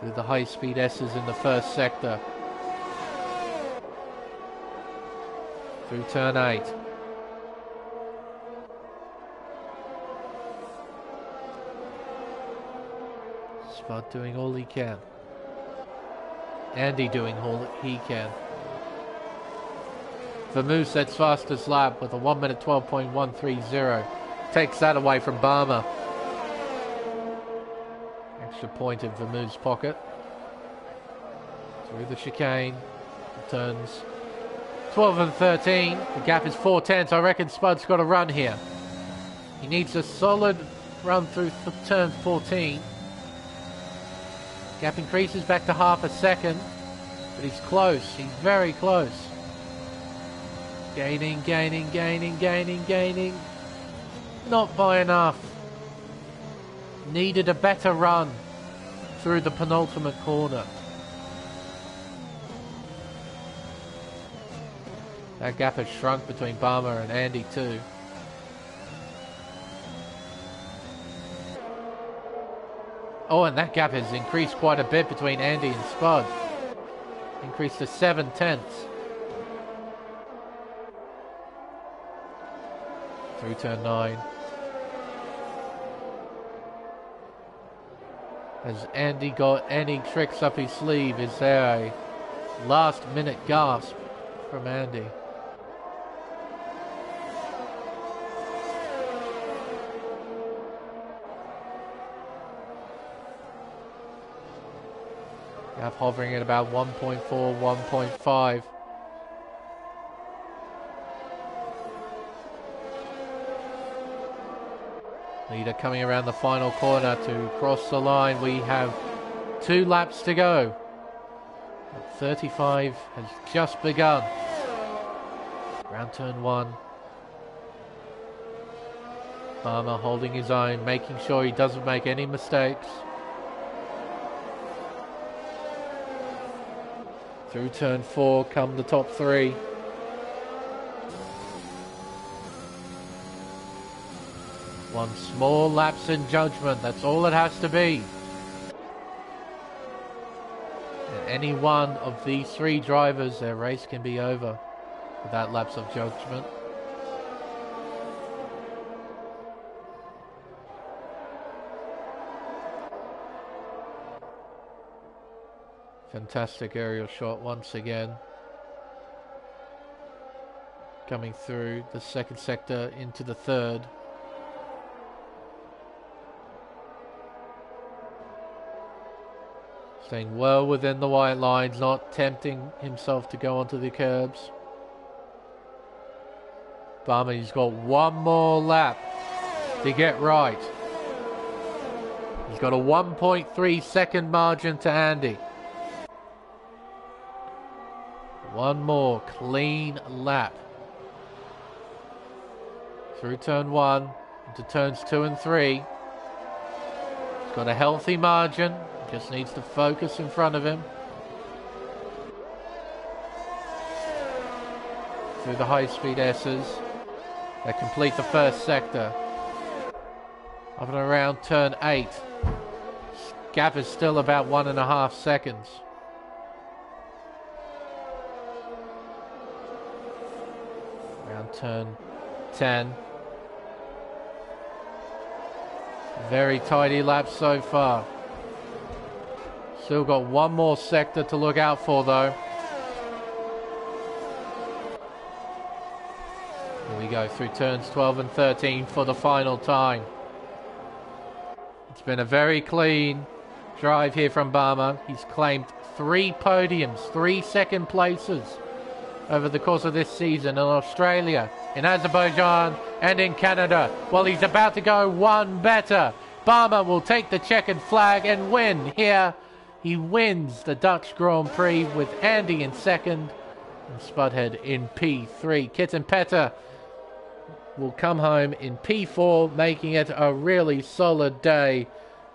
Through the high-speed S's in the first sector. Through turn 8. Spud doing all he can. Andy doing all he can. Vermoose sets fastest lap with a 1 minute 12.130. Takes that away from Barmer. Extra point in Vermoose's pocket. Through the chicane. Turns 12 and 13. The gap is 4/10. I reckon Spud's got a run here. He needs a solid run through turn 14. Gap increases back to half a second. But he's close. He's very close. Gaining. Not by enough. Needed a better run through the penultimate corner. That gap has shrunk between Barmer and Andy too. Oh, and that gap has increased quite a bit between Andy and Spud. Increased to 7/10. Through turn 9. Has Andy got any tricks up his sleeve? Is there a last minute gasp from Andy? Gap hovering at about 1.4, 1.5. Leader coming around the final corner to cross the line. We have 2 laps to go. 35 has just begun. Round turn 1. Barmer holding his own, making sure he doesn't make any mistakes. Through turn 4 come the top 3. One small lapse in judgment, that's all it has to be. And any one of these 3 drivers, their race can be over with that lapse of judgment. Fantastic aerial shot once again. Coming through the second sector into the third. Staying well within the white lines, not tempting himself to go onto the curbs. Barmer, he's got one more lap to get right. He's got a 1.3 second margin to Andy. One more clean lap. Through turn 1 into turns 2 and 3. He's got a healthy margin. Just needs to focus in front of him. Through the high-speed S's. They complete the first sector. Up and around turn 8. Gap is still about 1.5 seconds. Around turn 10. Very tidy lap so far. Still got one more sector to look out for though. Here we go through turns 12 and 13 for the final time. It's been a very clean drive here from Barmer. He's claimed 3 podiums, 3 second places over the course of this season in Australia, in Azerbaijan and in Canada. Well, he's about to go one better. Barmer will take the checkered flag and win here. He wins the Dutch Grand Prix with Andy in second and Spudhead in P3. Kitten Petter will come home in P4, making it a really solid day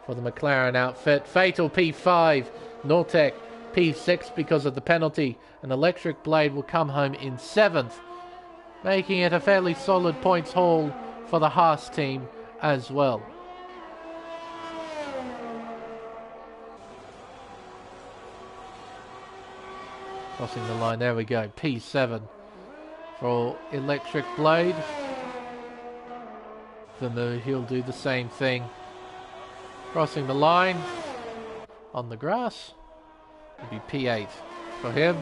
for the McLaren outfit. Fatal P5, Nortec P6 because of the penalty, and Electric Blade will come home in 7th, making it a fairly solid points haul for the Haas team as well. Crossing the line, there we go, P7 for Electric Blade. Vermeer, he'll do the same thing. Crossing the line on the grass, it'll be P8 for him.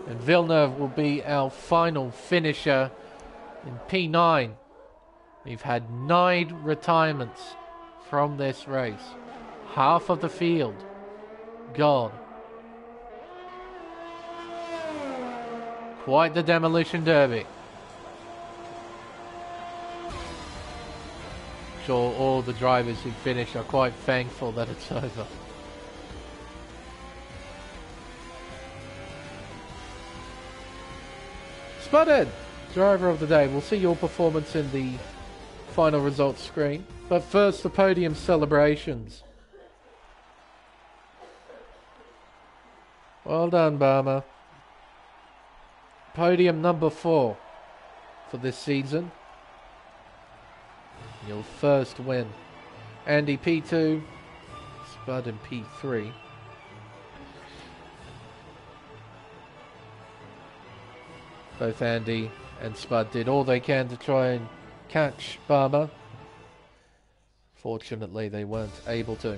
And Villeneuve will be our final finisher in P9. We've had 9 retirements from this race. Half of the field gone. Quite the demolition derby. I'm sure all the drivers who finish are quite thankful that it's over. Spudhead, driver of the day. We'll see your performance in the final results screen. But first, the podium celebrations. Well done, Barmer. Podium number 4 for this season. Your first win. Andy P2, Spud in P3. Both Andy and Spud did all they can to try and catch Barmer. Fortunately, they weren't able to.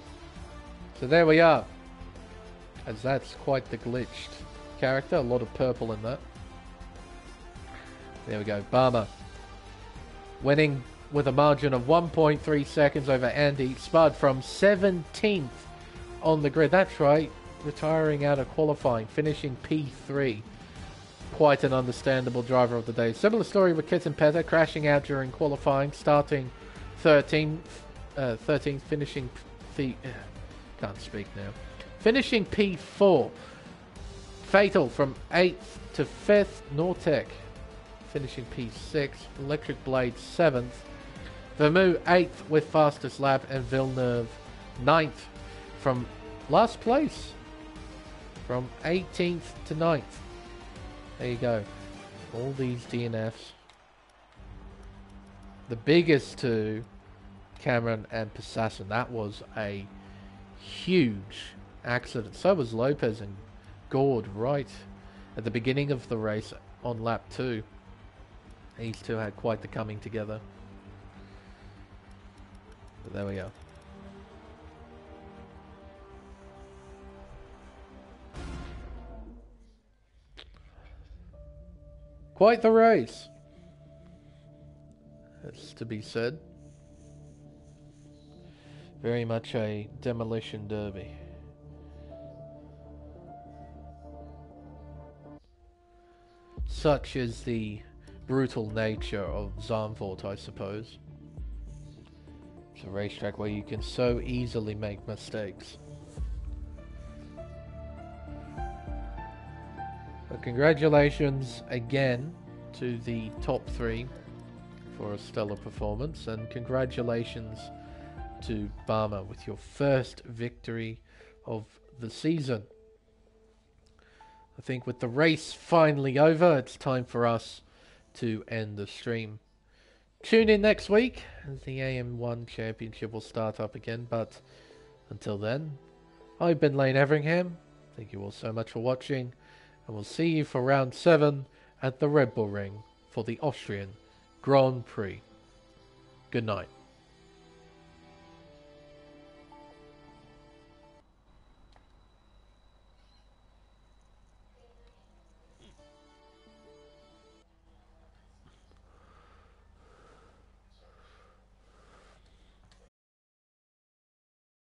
So there we are. As that's quite the glitched character. A lot of purple in that. There we go. Barmer winning with a margin of 1.3 seconds over Andy. Spud from 17th on the grid. That's right. Retiring out of qualifying. Finishing P3. Quite an understandable driver of the day. Similar story with Kitten Petter, crashing out during qualifying, starting 13th, finishing Can't speak now. Finishing P4. Fatal from 8th to 5th. Nortec finishing P6. Electric Blade 7th. Vermouth 8th with fastest lap. And Villeneuve 9th from last place. From 18th to 9th. There you go. All these DNFs. The biggest two, Cameron and Passassin. That was a huge accident. So was Lopez and Gord right at the beginning of the race on lap 2. These two had quite the coming together. But there we go. Quite the race. That's to be said. Very much a demolition derby. Such is the brutal nature of Zandvoort, I suppose. It's a racetrack where you can so easily make mistakes. But congratulations again to the top 3 for a stellar performance, and congratulations to Barmer with your first victory of the season. I think with the race finally over, it's time for us to end the stream. Tune in next week as the AM1 Championship will start up again, but until then, I've been Lane Everingham. Thank you all so much for watching, and we'll see you for round 7 at the Red Bull Ring for the Austrian Grand Prix. Good night.